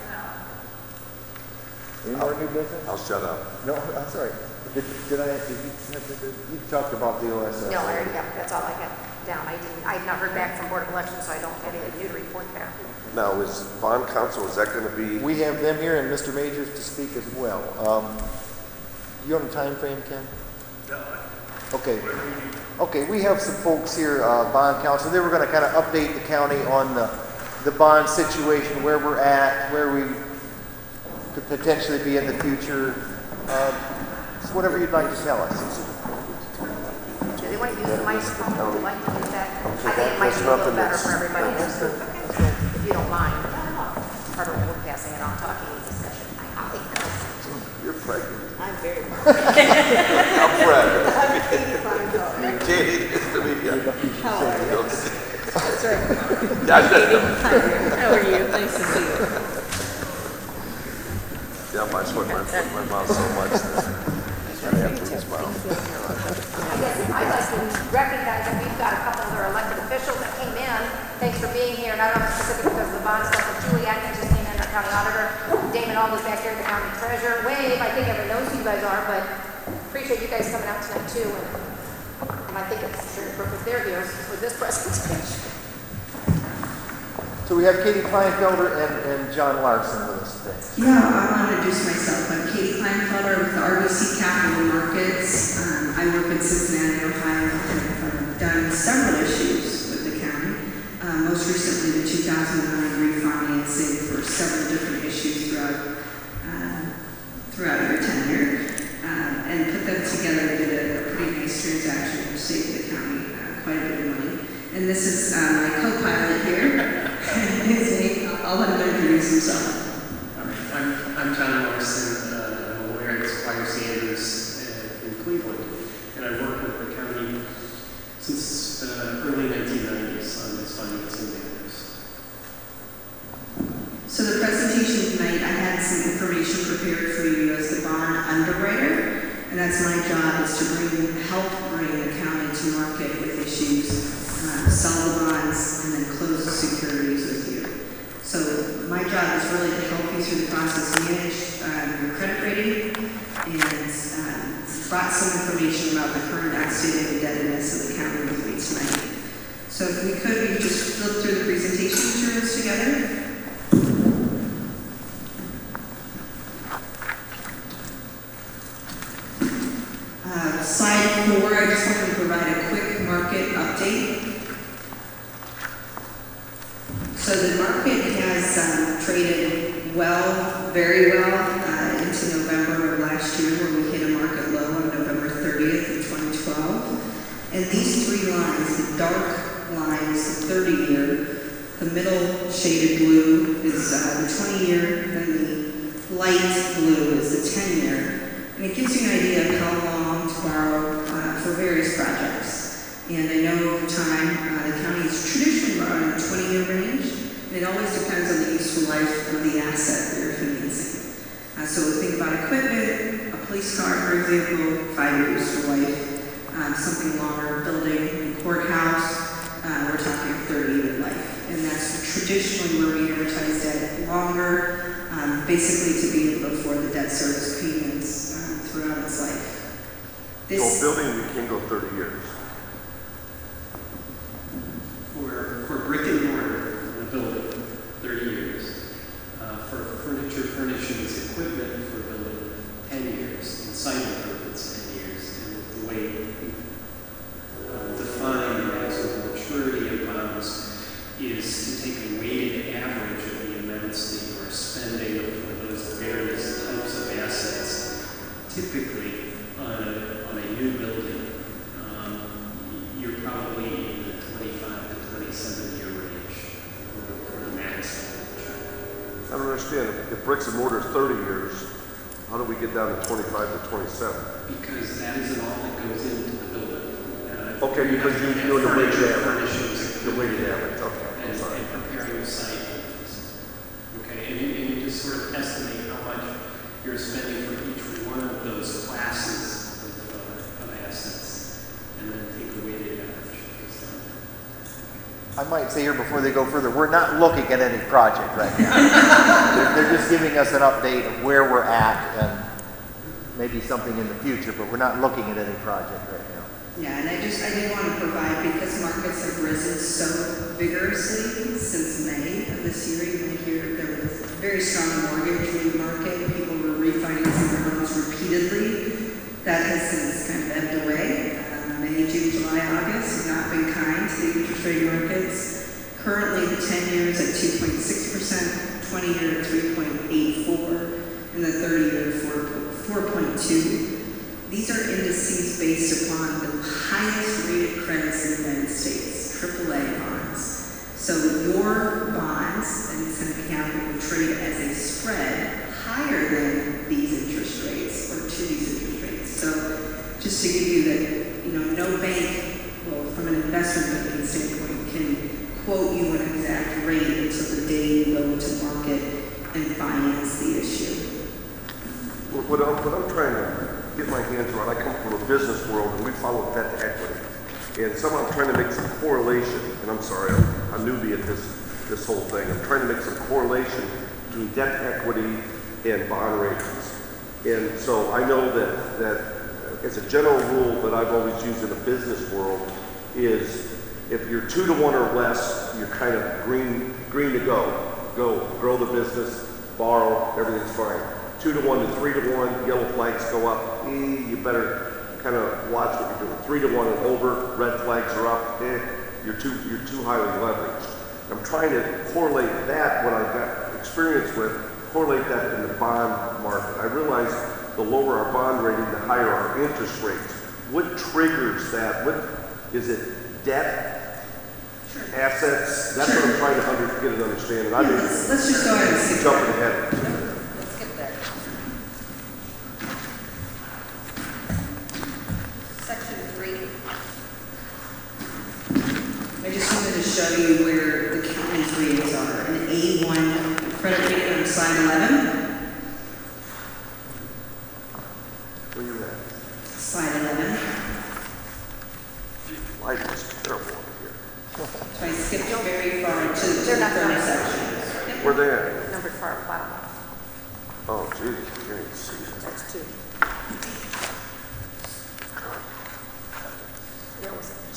any more new business? I'll shut up. No, that's all right. Did you talked about the OSS? No, I already, yeah, that's all I had down. I have not heard back from Board of Elections, so I don't have anything new to report there. Now, is bond council, is that going to be? We have them here and Mr. Majors to speak as well. You on a time frame, Ken? No. Okay. Okay, we have some folks here, bond council. They were going to kind of update the county on the bond situation, where we're at, where we could potentially be in the future. So whatever you'd like to tell us. Do they want to use the mic? Would you like to use that? I think it might be a That's little nothing better that's- for everybody, if you don't mind. Part of we're passing it on, talking in discussion. You're pregnant. I'm very I'm pregnant. Katie, nice to meet you. That's right. Yeah, How are you? Nice to see you. yeah, I sweat my mouth so much that I have to use my mouth. I'd like to recognize that we've got a couple of our elected officials that came in. Thanks for being here, and I don't know specifically because of the bond stuff, but Julie Atkins just came in, our county auditor. Damon Alden's back here, the county treasurer. Wave, I think everyone knows who you guys are, but appreciate you guys coming out tonight too. And I think it's very perfect they're here for this presentation. So we have Katie Kleinfelder and John Larson with us today. Yeah, I want to introduce myself. I'm Katie Kleinfelder with the RBC Capital Markets. I work in Cincinnati, Ohio, and I've done several issues with the county. Most recently, the 2009 refinancing for several different issues throughout your tenure, and put them together. Did a pretty nice transaction, which saved the county quite a bit of money. And this is my co-pilot here. His name, I'll let him introduce himself. I'm John Larson. I'm a lawyer at Squire Sanders in Cleveland, and I've worked with the county since early 1990s on this financing matters. So the presentation tonight, I had some information prepared for you as the bond underwriter, and that's my job, is to help bring the county to market with issues, sell the bonds, and then close the securities with you. So my job is really to help you through the process, manage your credit rating brought some information about the current outstanding indebtedness of the county with me tonight. So if we could, we could just flip through the presentation materials together. Slide 4, I just want to provide a quick market update. So the market has traded well, very well, into November of last year, where we hit a market low on November 30th of 2012. And these three lines, the dark line is the 30-year, the middle shaded blue is the 20-year, and the light blue is the 10-year. And it gives you an idea of how long to borrow for various projects. And I know over time, the county has traditionally borrowed in a 20-year range, and it always depends on the useful life of the asset that you're financing. So think about equipment, a police car, for example, 5-year useful life, something longer, building, a courthouse, we're talking 30-year life. And that's traditionally where we amortize debt longer, basically to be able to afford the debt service payments throughout its life. So building, we can go 30 years. For brick and mortar, in a building, 30 years. For furniture, furnishings, equipment for a building, 10 years. And site improvements, 10 years. And the way we define the maximum maturity of bonds is to take a weighted average of the amounts that you are spending for those various types of assets. Typically, on a new building, you're probably in the 25 to 27 year range for the maximum. I don't understand, if bricks and mortar is 30 years, how do we get down to 25 to 27? Because that isn't all that goes into the building. Okay, because you're doing the weighted average. Furnishings, The weighted average, okay, I'm sorry. and preparing the site. Okay, and you just sort of estimate how much you're spending for each one of those classes of assets, and then take a weighted average based on that. I might say here before they go further, we're not looking at any project right now. They're just giving us an update of where we're at and maybe something in the future, but we're not looking at any project right now. Yeah, and I did want to provide, because markets have risen so vigorously since May of this year, you might hear there was a very strong mortgage rate market. People were refinancing their loans repeatedly. That has since kind of ebbed away. May, June, July, August have not been kind to the interest rate markets. Currently, the 10 years at 2.6%, 20-year at 3.84%, and the 30-year at 4.2%. These are indices based upon the highest rated credits in the United States, AAA bonds. So your bonds, and it's going to be happening, will trade as a spread higher than these interest rates, or to these interest rates. So just to give you that, no bank, well, from an investment banking standpoint, can quote you an exact rate until the day you go to market and finance the issue. What I'm trying to get my hands around, I come from a business world and we follow debt to equity. And somehow I'm trying to make some correlation, and I'm sorry, I'm a newbie at this whole thing. I'm trying to make some correlation between debt to equity and bond ratings. And so I know that as a general rule that I've always used in the business world is if you're 2 to 1 or less, you're kind of green to go. Grow the business, borrow, everything's fine. 2 to 1 to 3 to 1, yellow flags go up, you better kind of watch what you're doing. 3 to 1 and over, red flags are up, you're too highly leveraged. I'm trying to correlate that, what I've got experience with, correlate that in the bond market. I realize the lower our bond rating, the higher our interest rates. What triggers that? Is it debt? Sure. Assets? That's what I'm trying to get an understanding. Yeah, let's just go ahead and skip jumping ahead. Let's skip there. Section 3. I just wanted to show you where the county's ratings are. An A1 credit rating on slide 11. Where you at? Slide 11. Life is terrible over here. So I skipped very far to the They're not third numbered. section. Where they at? Numbered far bottom. Oh, Jesus, you can't even see. That's 2.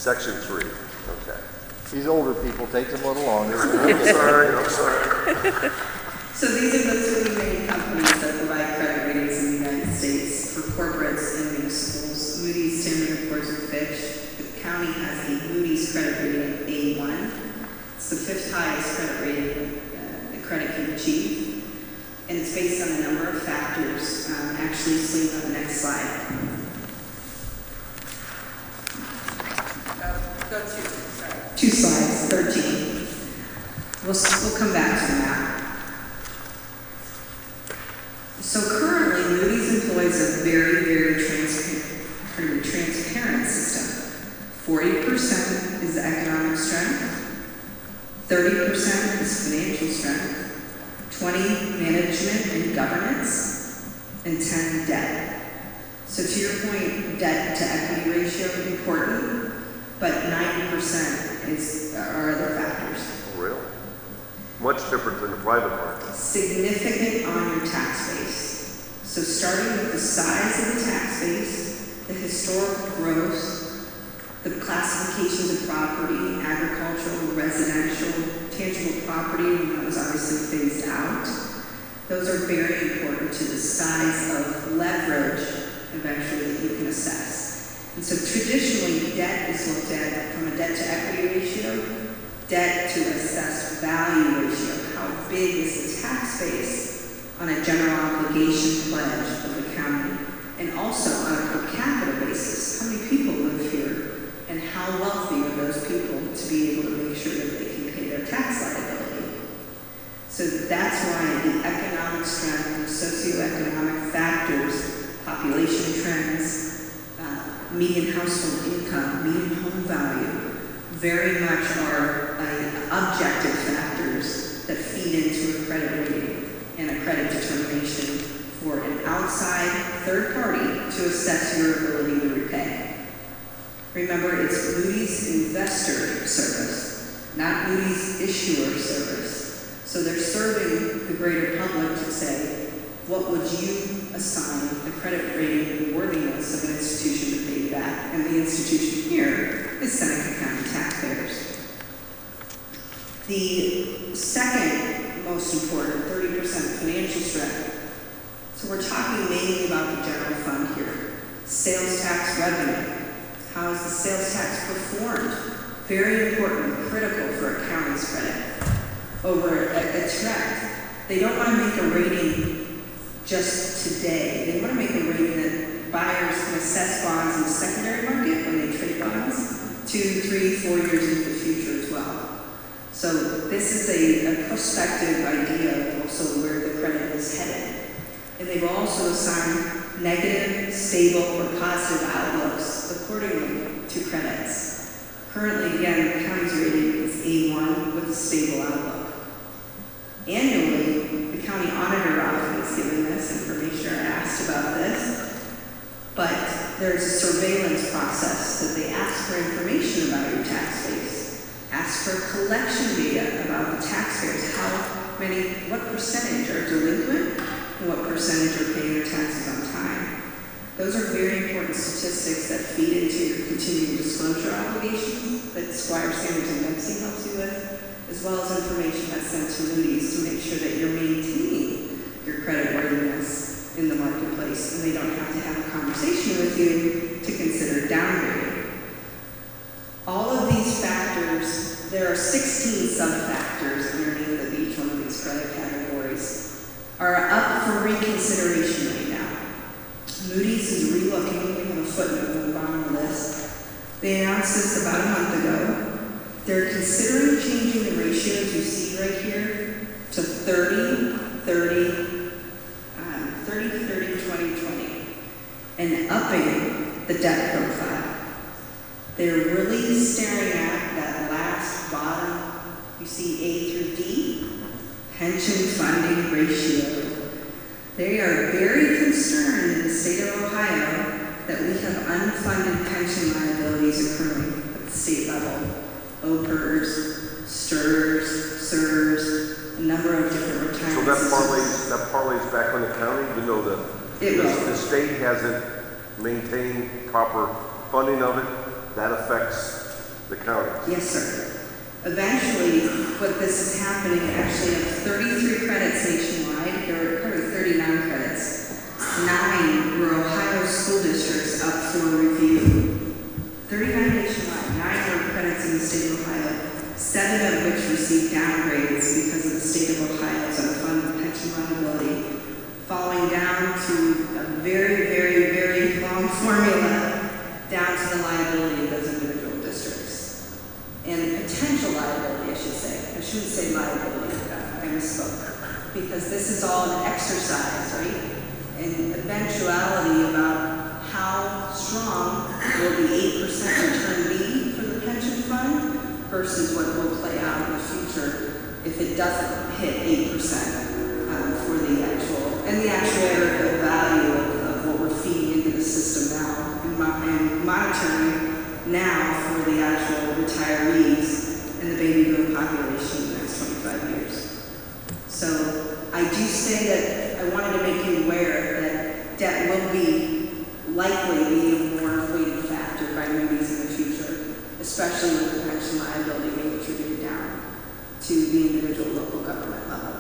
Section 3, okay. These older people take them a little longer. I'm sorry. So these are the three main companies that provide credit ratings in the United States for corporates and municipals. Moody's, Standard & Poor's, and Fitch. The county has a Moody's credit rating of A1. It's the fifth highest credit rating that credit can achieve. And it's based on a number of factors, actually seen on the next slide. Go to, sorry. 2 slides, 13. We'll come back to that. So currently, Moody's employs a very, very transparent system. 40% is economic strength, 30% is financial strength, 20 management and governance, and 10 debt. So to your point, debt to equity ratio important, but 90% are other factors. Oh, really? Much different than the private market. Significant on your tax base. So starting with the size of the tax base, the historical growth, the classifications of property, agricultural, residential, tangible property, and that was obviously phased out. Those are very important to the size of leverage eventually that you can assess. And so traditionally, debt is looked at from a debt to equity ratio, debt to assessed value ratio. How big is the tax base on a general obligation pledge of the county? And also on a per capita basis, how many people live here? And how wealthy are those people to be able to make sure that they can pay their tax liability? So that's why the economic strength and socioeconomic factors, population trends, median household income, median home value, very much are objective factors that feed into a credit rating and a credit determination for an outside third party to assess your ability to repay. Remember, it's Moody's Investor Service, not Moody's Issuer Service. So they're serving the greater public to say, what would you assign the credit rating and worthiness of an institution to pay back? And the institution here is Seneca County taxpayers. The second most important, 30% financial strength. So we're talking mainly about the general fund here. Sales tax revenue. How is the sales tax performed? Very important, critical for a county's credit. Over a trend. They don't want to make a rating just today. They want to make a rating that buyers can assess bonds in the secondary market when they trade bonds 2, 3, 4 years into the future as well. So this is a prospective idea of also where the credit is headed. And they've also assigned negative, stable, or positive outlooks accordingly to credits. Currently, again, the county's rating is A1 with a stable outlook. Annually, the county auditor often is given this information or asked about this, but there's a surveillance process that they ask for information about your tax base, ask for collection data about the taxpayers, what percentage are delinquent, and what percentage are paying their taxes on time. Those are very important statistics that feed into your continuing disclosure obligations that Squire Standards Indexing helps you with, as well as information that's sent to Moody's to make sure that you're maintaining your creditworthiness in the marketplace and they don't have to have a conversation with you to consider downgrading. All of these factors, there are 16 sub-factors underneath of each one of these credit categories, are up for reconsideration right now. Moody's is relooking, we have a footnote on the bottom of the list. They announced this about a month ago. They're considering changing the ratios you see right here to 30, 30, 20, 20, and upping the debt profile. They're really staring at that last bottom, you see A through D, pension funding ratio. They are very concerned in the state of Ohio that we have unfunded pension liabilities occurring at the state level. OPERS, STRS, SERS, a number of different retirement So that parlays back on the county, even though the state hasn't maintained proper funding of it, that affects the county. Yes, sir. Eventually, what this is happening, actually of 33 credits nationwide, there were currently 39 credits. 9 were Ohio school districts up for review. 39 nationwide, 9 were credits in the state of Ohio, 7 of which received downgrades because of the state of Ohio's unfunded pension liability, falling down to a very, very, very long formula down to the liability of those individual districts. And potential liability, I should say. I shouldn't say liability, I misspoke. Because this is all an exercise, right? And eventuality about how strong will the 8% return be for the pension fund versus what will play out in the future if it doesn't hit 8% for the actual, and the actuarial value of what we're feeding into the system now and monitoring now for the actual retirees and the baby boom population in the next 25 years. So I do say that I wanted to make you aware that debt will be likely be a more weighting factor by Moody's in the future, especially with the pension liability being attributed down to the individual local government level.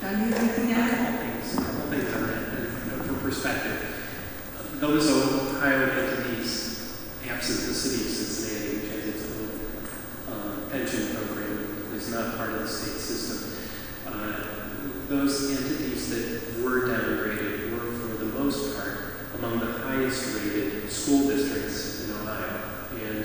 John, do you have anything to add? A couple things on that, and for perspective. Those Ohio entities, absent the city of Cincinnati, which has its own pension program, is not part of the state system. Those entities that were downgraded were, for the most part, among the highest rated school districts in Ohio. And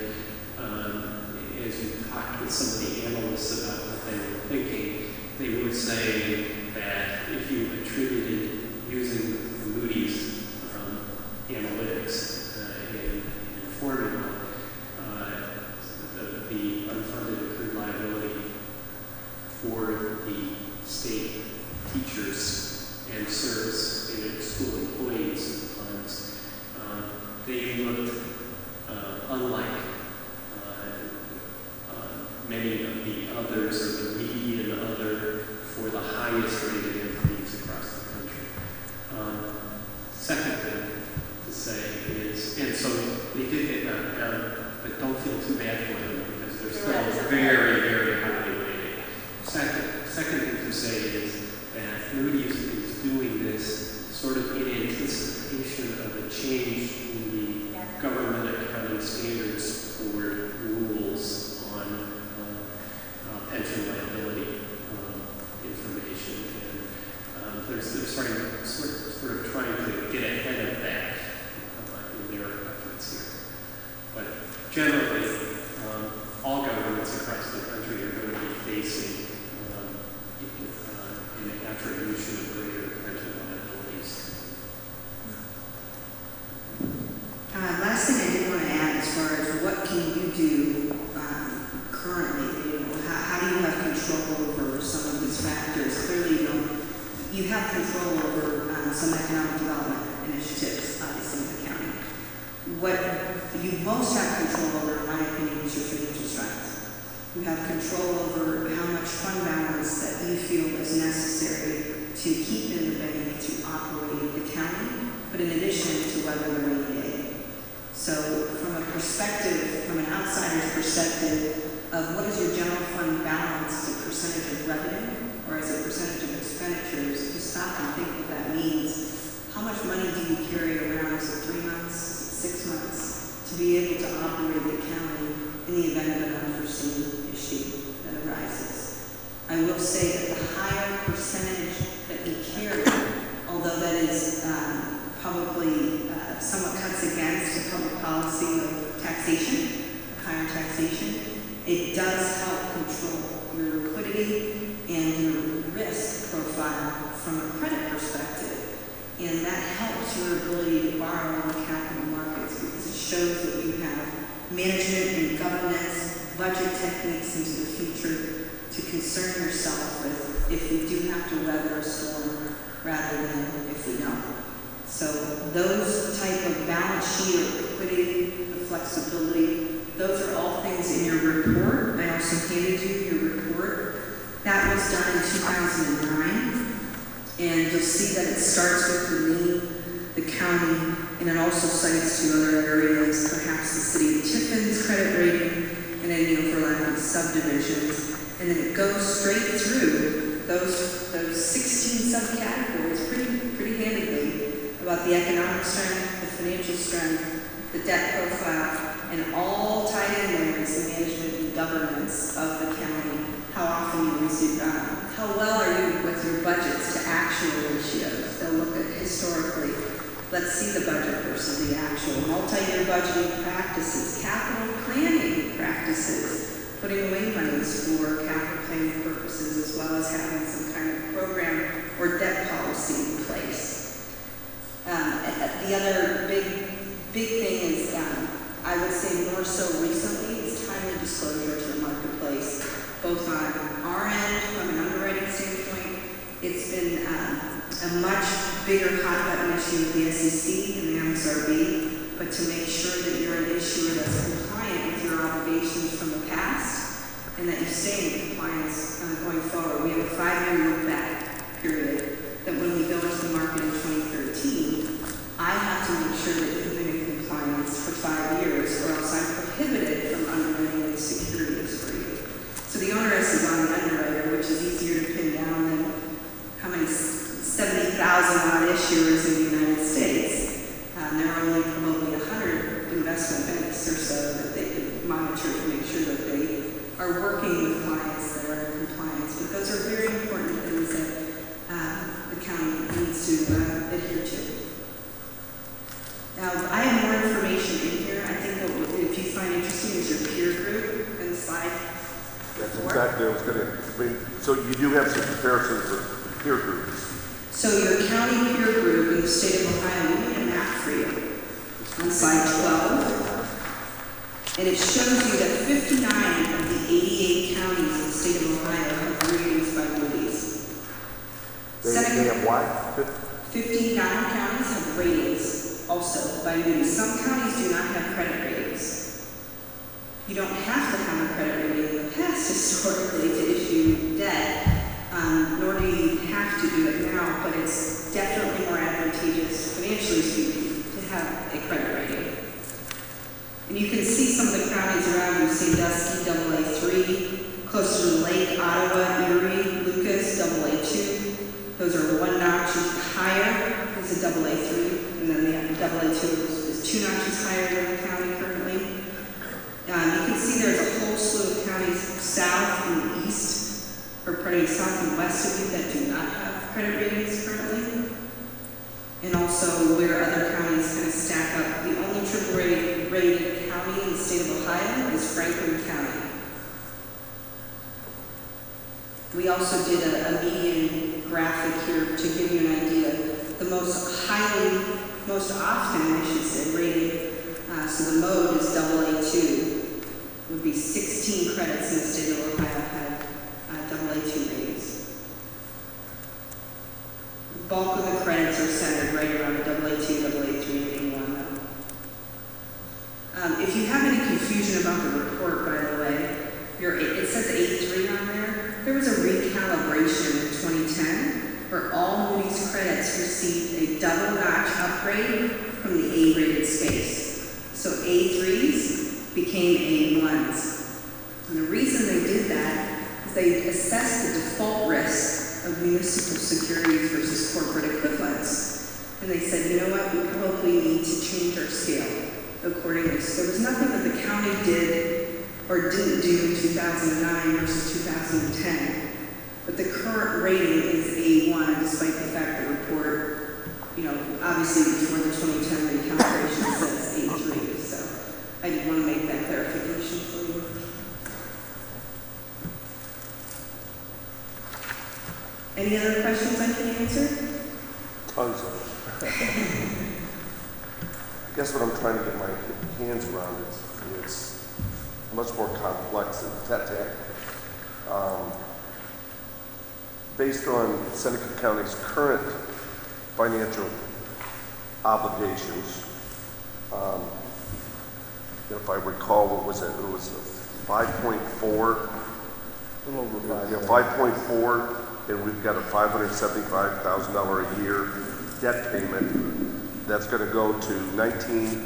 as you talked with some of the analysts about what they were thinking, they would say that if you attributed using the Moody's analytics and formula, the unfunded accrued liability for the state teachers and service and school employees of the funds, they looked unlike many of the others, or the median other, for the highest rated entities across the country. Second thing to say is, and so they did get knocked down, but don't feel too bad for them because they're still very, very highly rated. Second thing to say is that Moody's is doing this sort of in anticipation of a change in the government accounting standards for rules on pension liability information, and they're sort of trying to get ahead of that in their efforts here. But generally, all governments across the country are going to be facing an attribution of greater pension liabilities. Last thing I did want to add as far as what can you do currently, how do you have control over some of these factors? Clearly, you have control over some economic development initiatives, obviously, in the county. What you most have control over, in my opinion, is your financial strength. You have control over how much fund balance that you feel is necessary to keep in the bank to operate the county, but in addition to weather the rainy day. So from a perspective, from an outsider's perspective of what is your general fund balance as a percentage of revenue or as a percentage of expenditures, you stop and think what that means. How much money do you carry around? Is it 3 months? Is it 6 months? To be able to operate the county in the event of an unforeseen issue that arises. I will say that the higher percentage that we carry, although that is probably somewhat cuts against the public policy of taxation, higher taxation, it does help control your liquidity and your risk profile from a credit perspective. And that helps your ability to borrow in the capital markets because it shows that you have management and governance, budget techniques into the future to concern yourself with if we do have to weather a storm rather than if we don't. So those type of balance sheet or liquidity, the flexibility, those are all things in your report. I also handed you your report. That was done in 2009. And you'll see that it starts with the name, the county, and it also cites 2 other areas, perhaps the city of Tiffin's credit rating, and any overlapping subdivisions. And then it goes straight through those 16 subcategories pretty handedly about the economic strength, the financial strength, the debt profile, and all tied in there is the management and governance of the county. How often you receive, how well are you with your budgets to actual ratios? They'll look at historically. Let's see the budget versus the actual. Multi-year budgeting practices, capital planning practices, putting away monies for capital planning purposes, as well as having some kind of program or debt policy in place. The other big thing is, I would say more so recently, is timely disclosure to the marketplace, both on our end from an underwriting standpoint. It's been a much bigger hot button issue with the SEC and the MSRB, but to make sure that you're an issuer that's compliant with your obligations from the past and that you stay in compliance going forward. We have a 5-year look back period that when we go into the market in 2013, I have to make sure that you've been in compliance for 5 years, or else I'm prohibited from underwriting any securities for you. So the onus is on the underwriter, which is easier to pin down than how many 70,000 odd issuers in the United States. There are only probably 100 investment banks or so that they could monitor to make sure that they are working with clients that are in compliance. But those are very important things that the county needs to adhere to. Now, I have more information in here. I think what if you find interesting is your peer group in the slide. That's exactly what I was gonna, so you do have some comparisons of peer groups. So your county peer group in the state of Ohio, we made a map for you on slide 12. And it shows you that 59 of the 88 counties in the state of Ohio have ratings by Moody's. They have what? 59 counties have ratings also by Moody's. Some counties do not have credit ratings. You don't have to have a credit rating in the past historically to issue debt. Nor do you have to do it now, but it's definitely more advantageous, financially speaking, to have a credit rating. And you can see some of the counties around you, Sandusky, AA3, close to the lake, Ottawa, Erie, Lucas, AA2. Those are 1 notch higher, is a AA3, and then the AA2 is 2 notches higher than the county currently. You can see there's a whole slew of counties south and east, or pardon, south and west of you that do not have credit ratings currently. And also where other counties kind of stack up. The only triple rated county in the state of Ohio is Franklin County. We also did a median graphic here to give you an idea. The most often, I should say, rated, so the mode is AA2, would be 16 credits in the state of Ohio had AA2 ratings. The bulk of the credits are centered right around AA2, AA3, and A1 though. If you have any confusion about the report, by the way, it says A3 on there. There was a recalibration in 2010 where all Moody's credits received a double-notch upgrade from the A-rated space. So A3s became A1s. And the reason they did that is they assessed the default risk of municipal securities versus corporate equivalents. And they said, you know what, we probably need to change our scale accordingly. So there was nothing that the county did or didn't do in 2009 versus 2010. But the current rating is A1, despite the fact the report, obviously before the 2010 recalibration says A3. So I did want to make that clarification for you. Any other questions I can answer? Tons of them. I guess what I'm trying to get my hands around is it's much more complex than TETAC. Based on Seneca County's current financial obligations, if I recall, what was it? It was 5.4. A little over 5. Yeah, 5.4, and we've got a $575,000 a year debt payment. That's going to go to 2019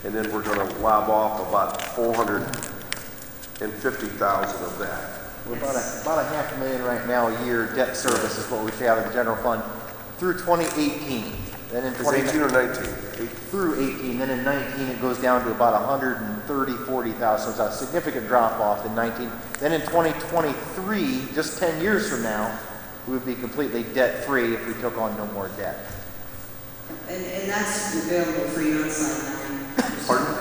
and then we're gonna lob off about 450,000 of that. We're about a $500,000 right now a year debt service is what we pay out of the general fund through 2018. Then in Is 18 or 19? through 18, then in 19 it goes down to about 40,000. So it's a significant drop off in 19. Then in 2023, just 10 years from now, we would be completely debt free if we took on no more debt. And that's available for you on slide 9. Pardon?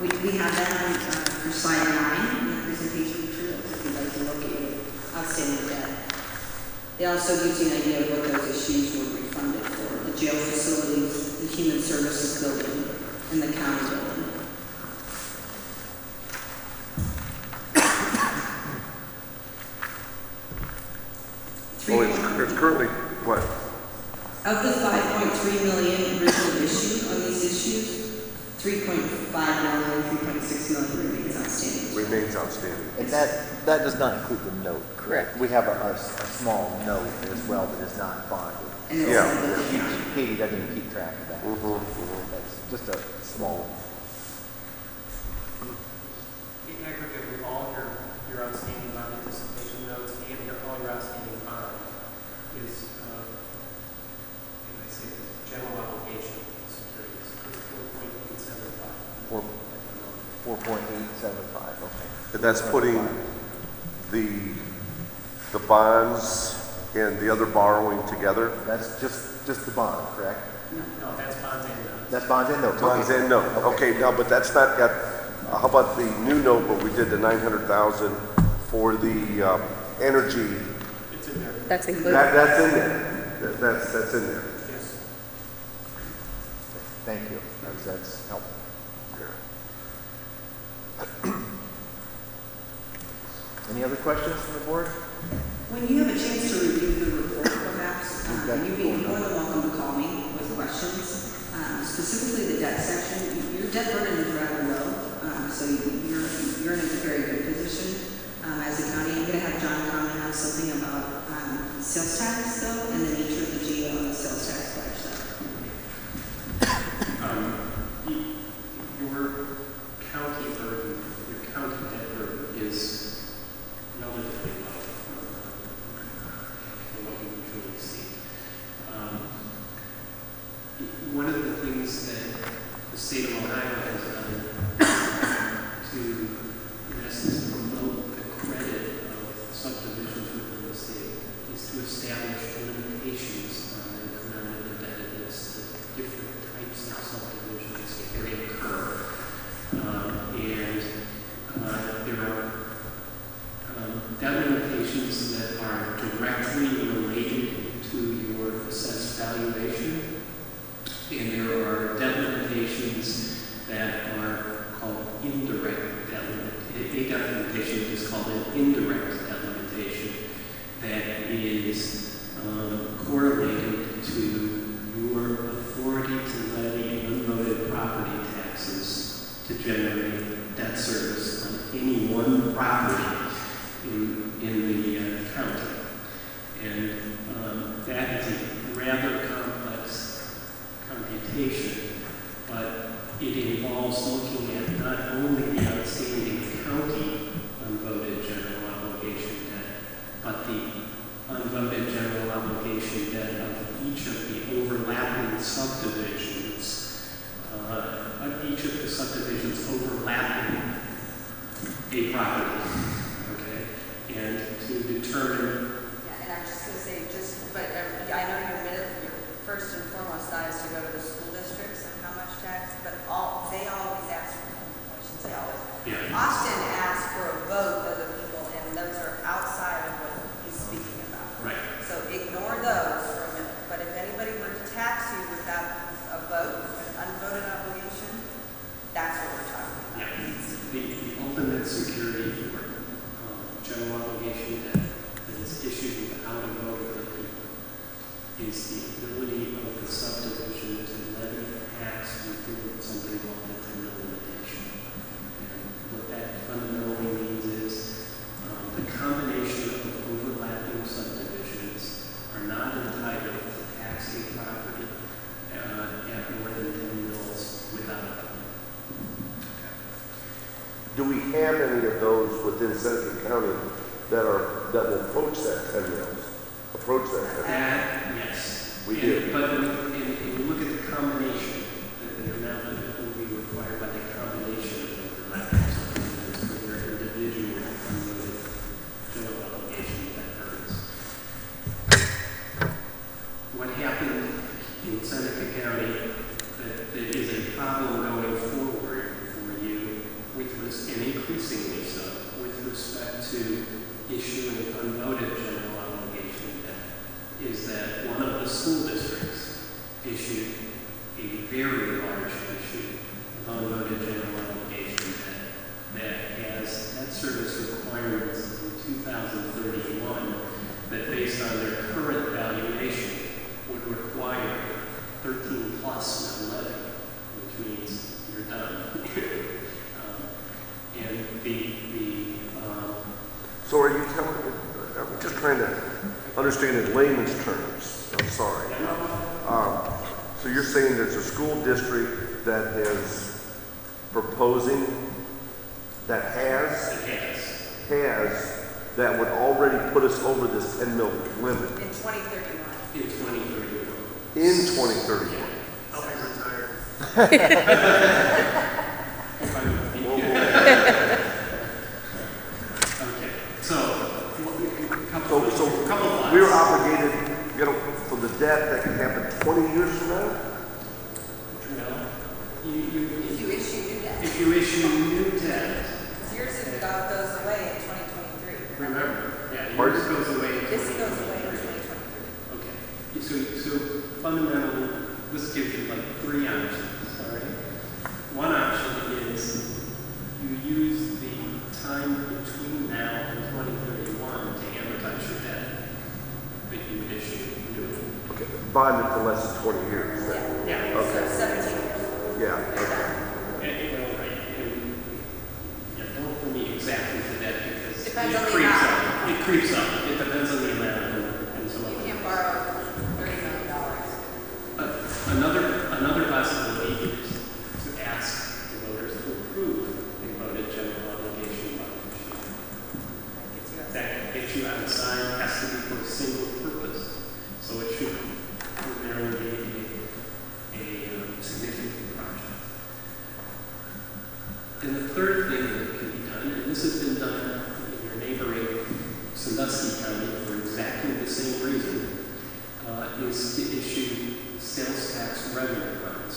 We have that on, for slide 9 in the presentation materials if you'd like to look at your outstanding debt. It also gives you an idea of what those issues were refunded for, the jail facilities, the human services building, and the county building. Oh, it's currently, what? Of the 5.3 million original issued on these issues, 3.5 million, 3.6 million remains outstanding. Remains outstanding. And that does not include the note, correct? We have a small note as well that is not bonded. And it's Yeah. on the account. Katie doesn't even keep track of that. That's just a small. In aggregate, with all your outstanding bond anticipation notes and all your outstanding bond is, I say, general obligation securities, it's 4.875. 4.875, okay. And that's putting the bonds and the other borrowing together? That's just the bond, correct? No, that's bonds and notes. That's bonds and notes. Bonds and note, okay, now, but that's not got, how about the new note, but we did the 900,000 for the energy? It's in there, That's included. That's in there, that's in there. yes. Thank you. That's helpful. Any other questions from the board? When you have a chance to review the report, perhaps, you'd be more than welcome to call me with questions. Specifically the debt section, your debt burden is rather low, so you're in a very good position as a county. I'm going to have John comment on something about sales tax, though, and the nature of the GO and the sales tax pledge, though. Your county burden, your county debt burden is relatively low from what we usually see. One of the things that the state of Ohio has done to, in essence, promote the credit of subdivisions within the state is to establish limitations on the amount of indebtedness that different types of subdivisions can incur. There are debt limitations that are directly related to your assessed valuation, and there are debt limitations that are called indirect debt limitations. A debt limitation is called an indirect debt limitation that is correlated to your authority to levy unvoted property taxes to generate debt service on any one property in the county. And that is a rather complex computation, but it involves looking at not only the outstanding county unvoted general obligation debt, but the unvoted general obligation debt of each of the overlapping subdivisions, each of the subdivisions overlapping a property, okay? And to determine. Yeah, and I'm just gonna say, but I know your first and foremost thought is to go to the school districts and how much tax, but they always ask for, I shouldn't say always, Yeah. often ask for a vote of the people, and those are outside of what he's speaking about. Right. So ignore those for a minute, but if anybody were to tax you without a vote, an unvoted obligation, that's what we're talking about. Yeah, the ultimate security county that will approach that 10 mils, approach that 10 mils. That, yes. We do. But if you look at the combination, the amount that will be required by the combination of the matters for their individual unloaded general obligation that hurts. What happened in Seneca County that is a problem going forward for you, and increasingly so, with respect to issuing unloaded general obligation debt, is that one of the school districts issued a very large issue of unloaded general obligation debt that has debt service requirements in 2031 that, based on their current valuation, would require 13 plus net levy, which means you're done. So are you telling me, I'm just trying to understand in layman's terms, I'm sorry. So you're saying there's a school district that is proposing, that has, that would already put us over this 10 mil limit In 2031. In 2031. in 2031. I'll be retired. If I may. Okay, so, a couple of lines. We're obligated, for the debt that can happen 20 years from now? No. If you issue new debt. If you issue new debt, Yours goes away in 2023. remember, Pardon? yours goes away. in This goes 2023. away in 2023. Okay, so fundamentally, this gives you like three options, all right? One option is you use the time between now and 2031 to amortize your debt that you would issue new. Okay, bonded for less than 20 years. Yeah. Okay. So 17 years. Yeah, okay. Don't hold me exactly to that because Depends on it the creeps amount. up. It creeps up. It depends on the amount and so You on. can't borrow $30 million. Another possibility is to ask the voters to approve a voted general obligation bond issue. That gets you outside, has to be for a single purpose. So it should ordinarily be a significant project. And the third thing that can be done, and this has been done in your neighboring Sandusky County for exactly the same reason, is to issue sales tax revenue bonds.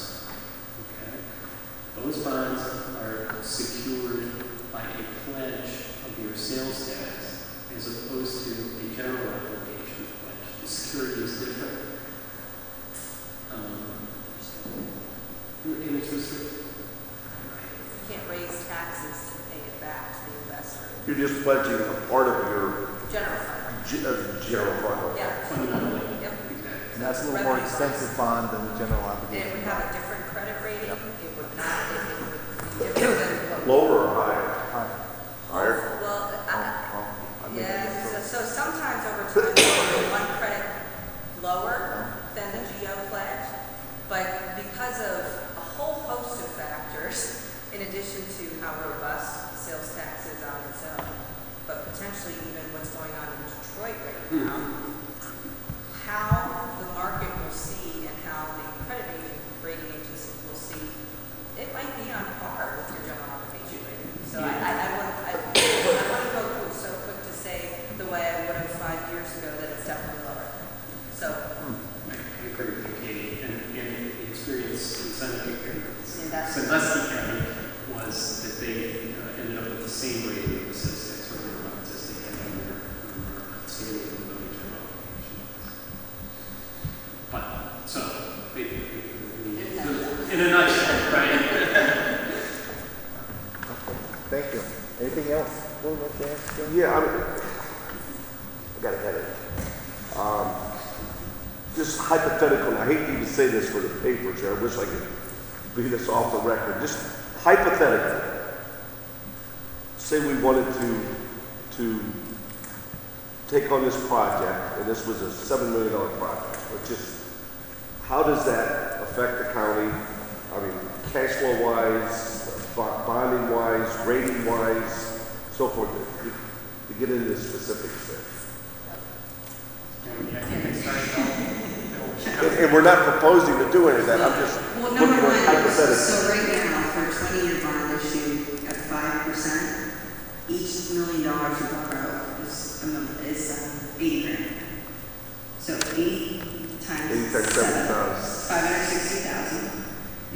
Okay? Those bonds are secured by a pledge of your sales tax as opposed to a general obligation pledge. The security is different. And it's restricted. You can't raise taxes to pay it back to the investor. You're just pledging a part of your General fund. general fund. Yeah. Fundamentally. Yep. Exactly. And that's a little more expensive bond than the general And it obligation. would have a different credit rating. It would not, it would be different than what. Lower or higher? Higher? Well, I mean, yeah, so sometimes over time, you'll go one credit lower than the GO pledge, but because of a whole host of factors, in addition to how robust sales tax is on its own, but potentially even what's going on in Detroit right now, how the market will see and how the credit rating agencies will see, it might be on par with your general obligation rating. So I wouldn't go so quick to say the way I would have 5 years ago that it's definitely lower. So, I agree with you, Katie. And the experience in that's- Sandusky County was that they ended up with the same rating of the sales tax revenue bonds as they had on their outstanding and voting general obligations. But, so, in a nutshell, right? Thank you. Anything else? We'll let you ask, Jim? Yeah, I got a headache. Just hypothetical, and I hate to even say this for the papers here, I wish I could be this off the record. Just hypothetically, say we wanted to take on this project, and this was a $7 million project, but just how does that affect the county? I mean, cash flow wise, bonding wise, rating wise, so forth. get into specifics there. And I think they started out, And we're not proposing to do any of that, I'm just Well, looking number at one, hypotheticals. so right now, for a 20-year bond issue at 5%, each $1 million you borrow is 80 grand. So 80 times 80 times 7, 7,000. 560,000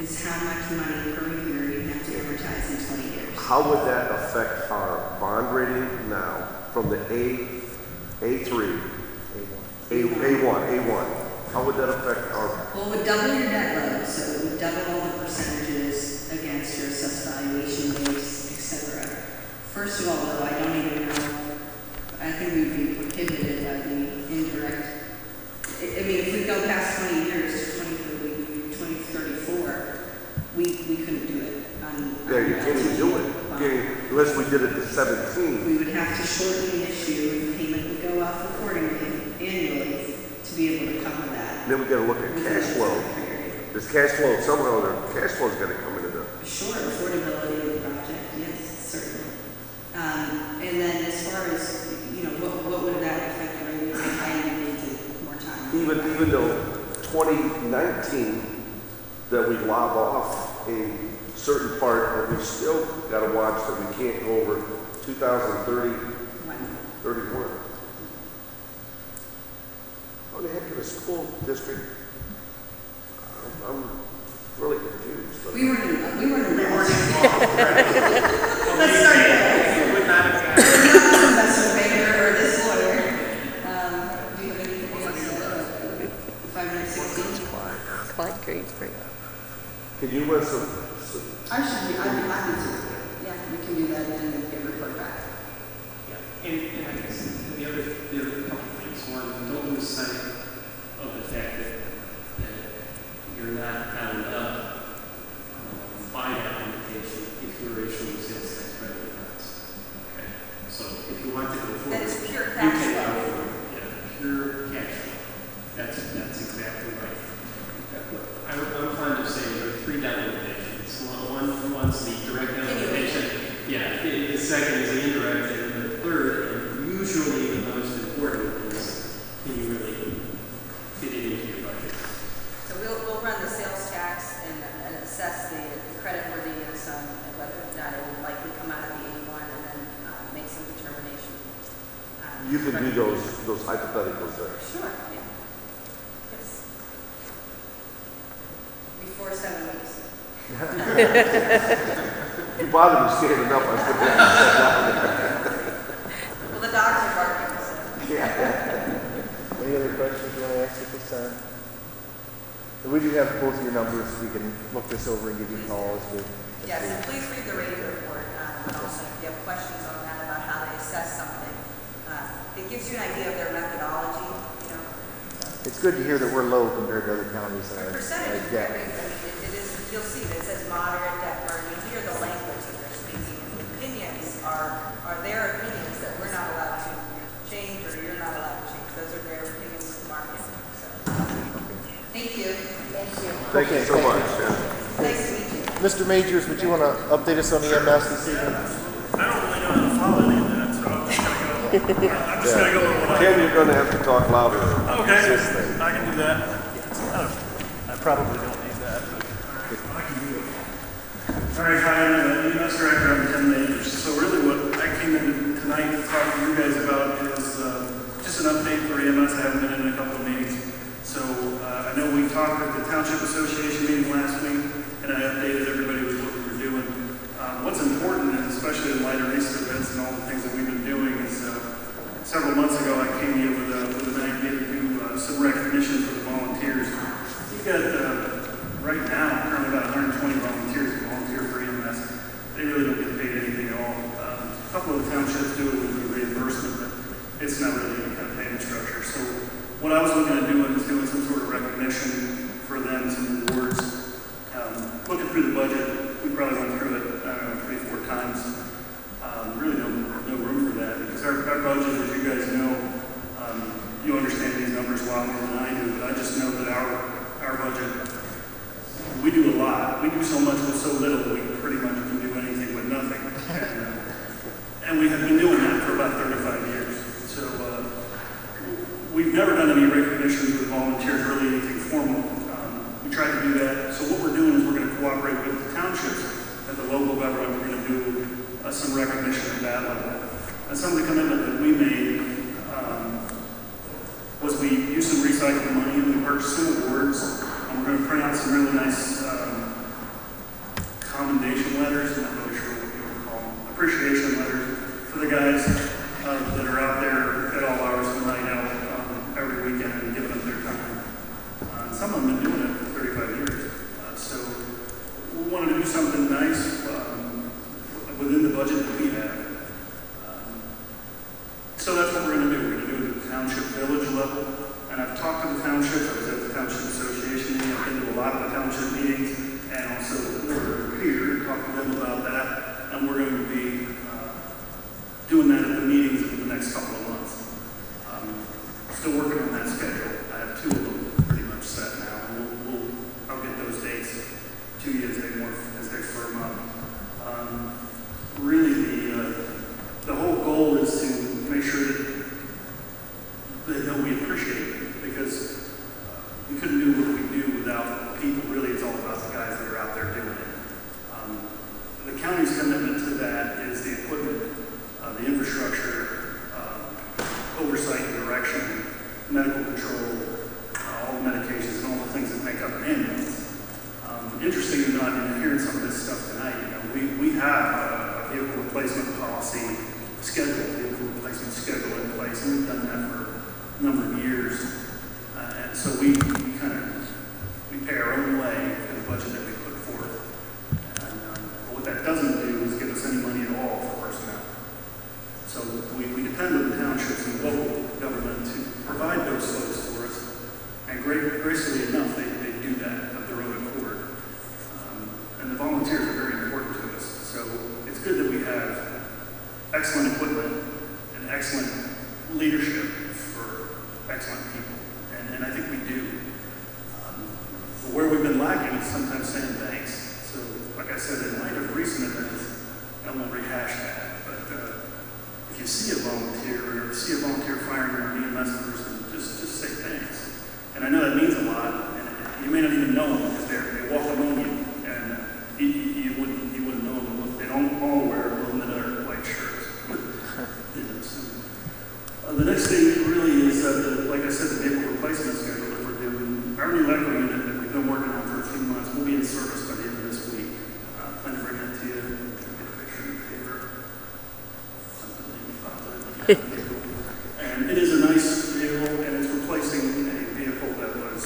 is how much money per year you have to amortize in 20 years. How would that affect our bond rating now from the A3, A1? How would that affect our, Well, it would double your debt load, so it would double all the percentages against your assessed valuation base, et cetera. First of all, though, I don't even know, I think we'd be prohibited by the indirect. I mean, if we go past 20 years, 2034, we couldn't do it on. yeah, you can't even do it. Unless we did it to 17. We would have to shorten the issue, and the payment would go off accordingly annually to be able to cover that. Then we gotta look at within cash that flow. time period. There's cash flow, somehow the cash flow's gotta come into the, Sure, affordability of the project, yes, certainly. And then as far as, you know, what would that affect our rating? I need more time. even though 2019, that we lob off a certain part, but we still gotta watch that we can't go over 2030, Right. 31. How the heck can a school district, I'm really confused. but- We were in Let's start there. it would not have Investment banker or this lawyer. Do you have anything else? 516? Clyde Green. Can you run some, I'd be happy to. Yeah, we can do that and then get a report back. Yeah, and I guess the other couple of things. One, don't lose sight of the fact that you're not bound up by that limitation if your ratio is sales tax credit accounts. Okay, so if you want to go forward, That's pure you cash can go flow. forward. Yeah, pure cash flow. That's exactly right. I'm fond of saying there are three down limitations. One's the direct down limitation. Yeah, the second is the indirect, and the third, and usually the most important, is can you really fit it into your budget? So we'll run the sales tax and assess the creditworthiness on whether or not it will likely come out of the A1 and then make some determination. you can do those hypotheticals there. Sure, yeah. Yes. Before 7 weeks. You bothered me standing up, I put that. Well, the dogs are barking, so. Any other questions you want to ask at this time? And we do have both of your numbers. We can look this over and give you calls. Yes, and please read the rating report, and also if you have questions on that about how they assess something. It gives you an idea of their methodology, you know. It's good to hear that we're low compared to other counties. The percentage, Yeah. it is, you'll see that it says moderate debt burden. You hear the language that they're speaking. Opinions are their opinions that we're not allowed to change or you're not allowed to change. Those are their opinions of the market. So, thank you. Thank you so much. Yeah. Nice to meet you. Mr. Majors, would you want to update us on the EMS this evening? I don't really know how to follow any of that, so I'm just gonna go with what I. Ken, you're gonna have to talk louder. Okay, This thing. I can do that. Oh, I probably don't need that, but I can do it. All right, hi, I'm the EMS director, I'm Ken Majors. So really what I came in tonight to talk to you guys about is just an update for EMS. I haven't been in a couple of meetings. So I know we talked at the Township Association meeting last week, and I updated everybody with what we were doing. What's important, and especially in light of recent events and all the things that we've been doing, is several months ago I came here with an idea to do some recognition for the volunteers. We've got, right now, currently about 120 volunteers who volunteer for EMS. They really don't get paid anything at all. A couple of the townships do it with reimbursement, but it's not really any kind of payment structure. So what I was looking at doing is doing some sort of recognition for them, some rewards. Looking through the budget, we probably went through it, I don't know, 3-4 times. Really no room for that, because our budget, as you guys know, you understand these numbers a lot more than I do, but I just know that our budget, we do a lot. We do so much with so little, we pretty much can do anything with nothing. And we have been doing that for about 35 we've never done any recognitions with volunteers, really anything formal. We tried to do that. So what we're doing is we're going to cooperate with the townships at the local government. We're going to do some recognition at that level. And some of the commitment that we made was we used some recycled money and we purchased some awards. And we're going to print out some really nice commendation letters. I'm not really sure what you would call them. Appreciation letters for the guys that are out there at all hours of the night out every weekend and giving up their time. Some of them have been doing it for 35 years. So we wanted to do something nice within the budget that we have. So that's what we're going to do. We're going to do it at the township village level. And I've talked to the townships. I was at the Township Association meeting. I've been to a lot of the township meetings. And also we're here to talk to them about that. And we're going to be doing that at the meetings in the next couple of months. Still working on that schedule. I have 2 of them pretty much set now. And I'll get those dates to you as they firm up. Really, the whole goal is to make sure that they know we appreciate it, because we couldn't do what we do without people. Really, it's all about the guys that are out there doing it. The county's commitment to that is the equipment, the infrastructure, oversight and direction, medical control, all the medications and all the things that make up an ambulance. Interesting enough, in hearing some of this stuff tonight, we have a vehicle replacement policy schedule, vehicle replacement schedule in place, and we've done that for a number of years. And so we pay our own way for the budget that we put forth. And what that doesn't do is give us any money at all for personnel. So we depend on the townships and local government to provide those folks for us. And gracefully enough, they do that of their own accord. And the volunteers are very important to us. So it's good that we have excellent equipment and excellent leadership for excellent people. And I think we do. But where we've been lacking is sometimes saying thanks. So like I said, in light of recent events, I won't rehash that. But if you see a volunteer or see a volunteer firing or an EMS person, just say thanks. And I know that means a lot. And you may not even know them because they walk among you. And you wouldn't know them. They don't all wear blue and other white shirts. The next thing really is, like I said, the vehicle replacement schedule that we're doing. Our new echo unit that we've been working on for a few months will be in service by the end of this week. Plan to bring it to you. Get a picture of the paper. And it is a nice vehicle, and it's replacing a vehicle that was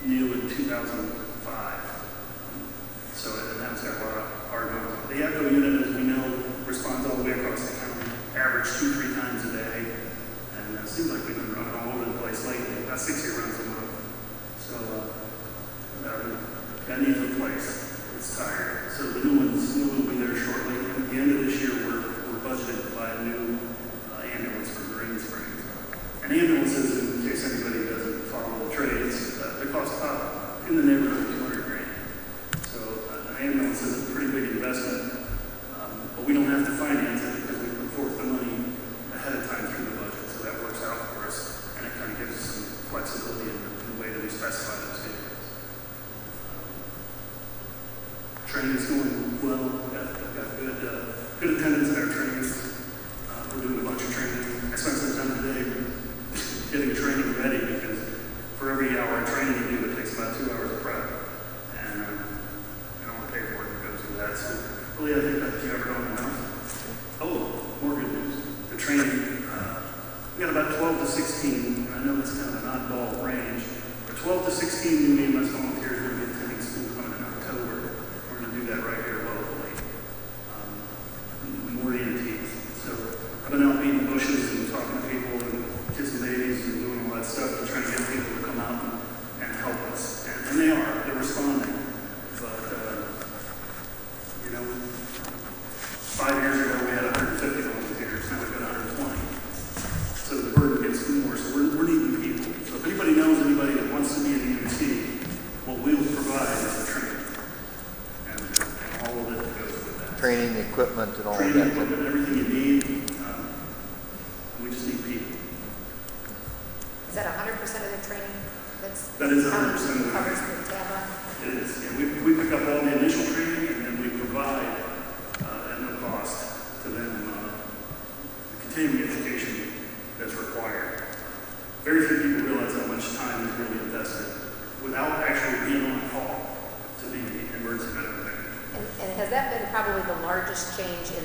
new in 2005. So that was our goal. The echo unit, as we know, responds all the way across the county, average 2-3 times a day. And it seems like we've been running all over the place lately, about 60 runs a month. So that needs replaced. It's tired. So the new one will be there shortly. And at the end of this year, we're budgeted to buy a new ambulance for Green Springs. And ambulances, in case anybody doesn't follow the trades, they cost about in the neighborhood of $200,000. So an ambulance is a pretty big investment, but we don't have to finance it because we put forth the money ahead of time through the budget. So that works out for us, and it kind of gives us some flexibility in the way that we specify those vehicles. Training's going well. We've got good attendance at our trainings. We're doing a bunch of training. I spent some time today getting training ready because for every hour of training you do, it takes about 2 hours of prep. And all the paperwork that goes with that. So really, I think that you ever don't know. Oh, more good news. The training, we got about 12 to 16, and I know that's kind of an oddball range, but 12 to 16 new EMS volunteers are going to be attending school coming in October. We're going to do that right here locally. More EMTs. So I've been out beating bushes and talking to people and kissing babies and doing all that stuff to try to get people to come out and help us. And they are. They're responding. But, 5 years ago we had 150 volunteers. Now we've got 120. So the burden gets more. So we're needing people. So if anybody knows anybody that wants to be an EMT, what we'll provide is the training. And all of it that goes with that. Training, equipment, and all of Training, that. equipment, everything you need. We just need people. Is that 100% of their training? That is 100% of the covers training. the TABA? It is, yeah, we pick up all the initial training and then we provide, at no cost to them, the continuing education that's required. Very few people realize how much time is really invested without actually being on call to be emergency medical technician. And has that been probably the largest change in,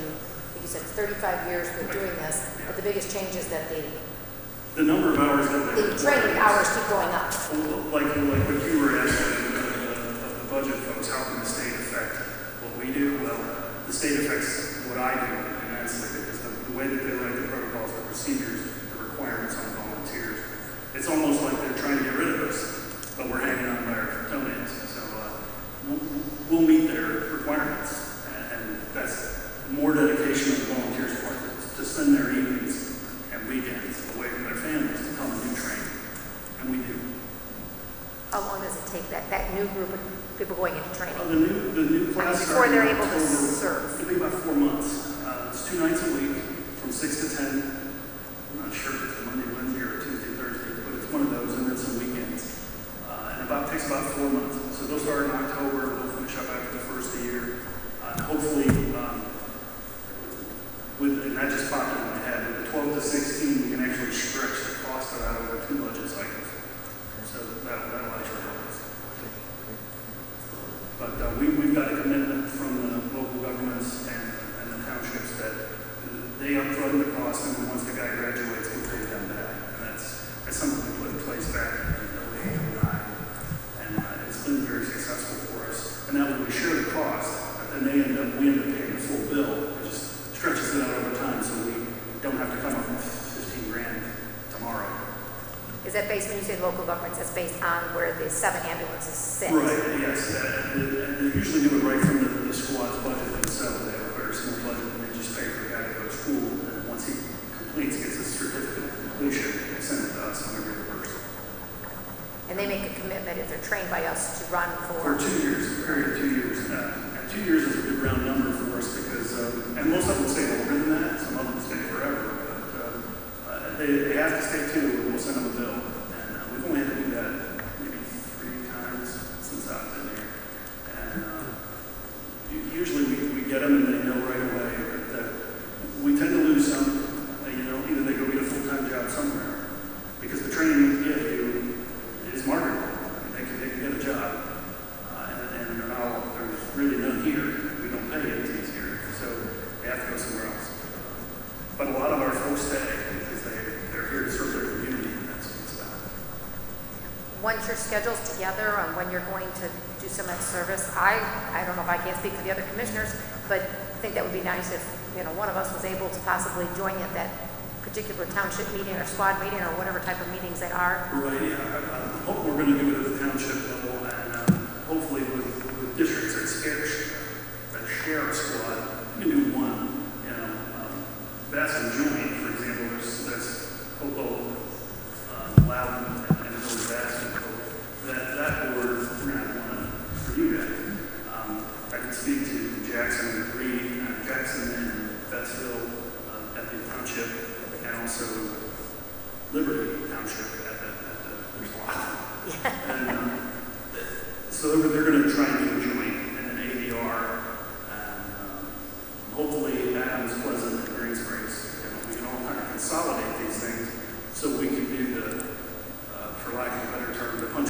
like you said, 35 years we're doing this, but the biggest change is that The number of hours that the training hours keep going up? like what you were asking of the budget folks, how can the state affect what we do? Well, the state affects what I do, and that's because the way that they write the protocols, the procedures, the requirements on volunteers, it's almost like they're trying to get rid of us, but we're hanging on by our toenails. So we'll meet their requirements, and that's more dedication on the volunteers' part to spend their evenings and weekends away from their families to come and do training, and we do. How long does it take that new group of people going into training? The new class Before they're starting in able to October, serve. It'll be about 4 months. It's 2 nights a week from 6 to 10. I'm not sure if it's a Monday, Wednesday, or Tuesday, Thursday, but it's one of those, and then some weekends. And takes about 4 months. So they'll start in October, we'll finish up after the first of the year. Hopefully, and that just popped in my head, with the 12 to 16, we can actually stretch the cost of that over 2 budget cycles. So that'll actually help us. But we've got a commitment from the local governments and the townships that they upfront the cost, and then once the guy graduates, we pay them back. And that's something we put in place back in 2008, 2009. And it's been very successful for us. And that way we share the cost, and we end up paying the full bill. It just stretches it out over time, so we don't have to come up with 15 grand tomorrow. Is that based, when you say local governments, that's based on where the 7 ambulances sit? Right, yes. They usually do it right from the squad's budget themselves. They have a very small budget, and they just pay for the guy to go to school. And once he completes, gets a certificate of completion, they send it to us on every person. And they make a commitment, if they're trained by us, to run For 2 years, a period of 2 years. And 2 years is a good round number for us because, and most of them stay longer than that. Some of them stay forever. But they have to stay 2, and we'll send them a bill. And we've only had to do that maybe 3 times since I've been here. And usually we get them and they know right away. But we tend to lose some. Either they go get a full-time job somewhere because the training we give you is marketable. I mean, they can get a job. And there's really none here. We don't pay ATs here. So they have to go somewhere else. But a lot of our folks stay because they're here to serve their community, and that's what it's about. Once your schedule's together on when you're going to do some of that service, I don't know if I can't speak for the other commissioners, but I think that would be nice if, one of us was able to possibly join you at that particular township meeting or squad meeting or whatever type of meetings they are. Right, yeah. I hope we're going to do it at the township level, and hopefully with districts that share a squad, we can do one. Bassin Joint, for example, there's Hopewell, Loudon, and those Bassin. That board, we're going to have one for you guys. I can speak to Jackson and Reed, Jackson and Bettsville at the township, and also Liberty Township there's a lot. And so they're going to try and do a joint and an ADR, and hopefully Adams, Pleasant, and Green Springs, we can all kind of consolidate these things so we can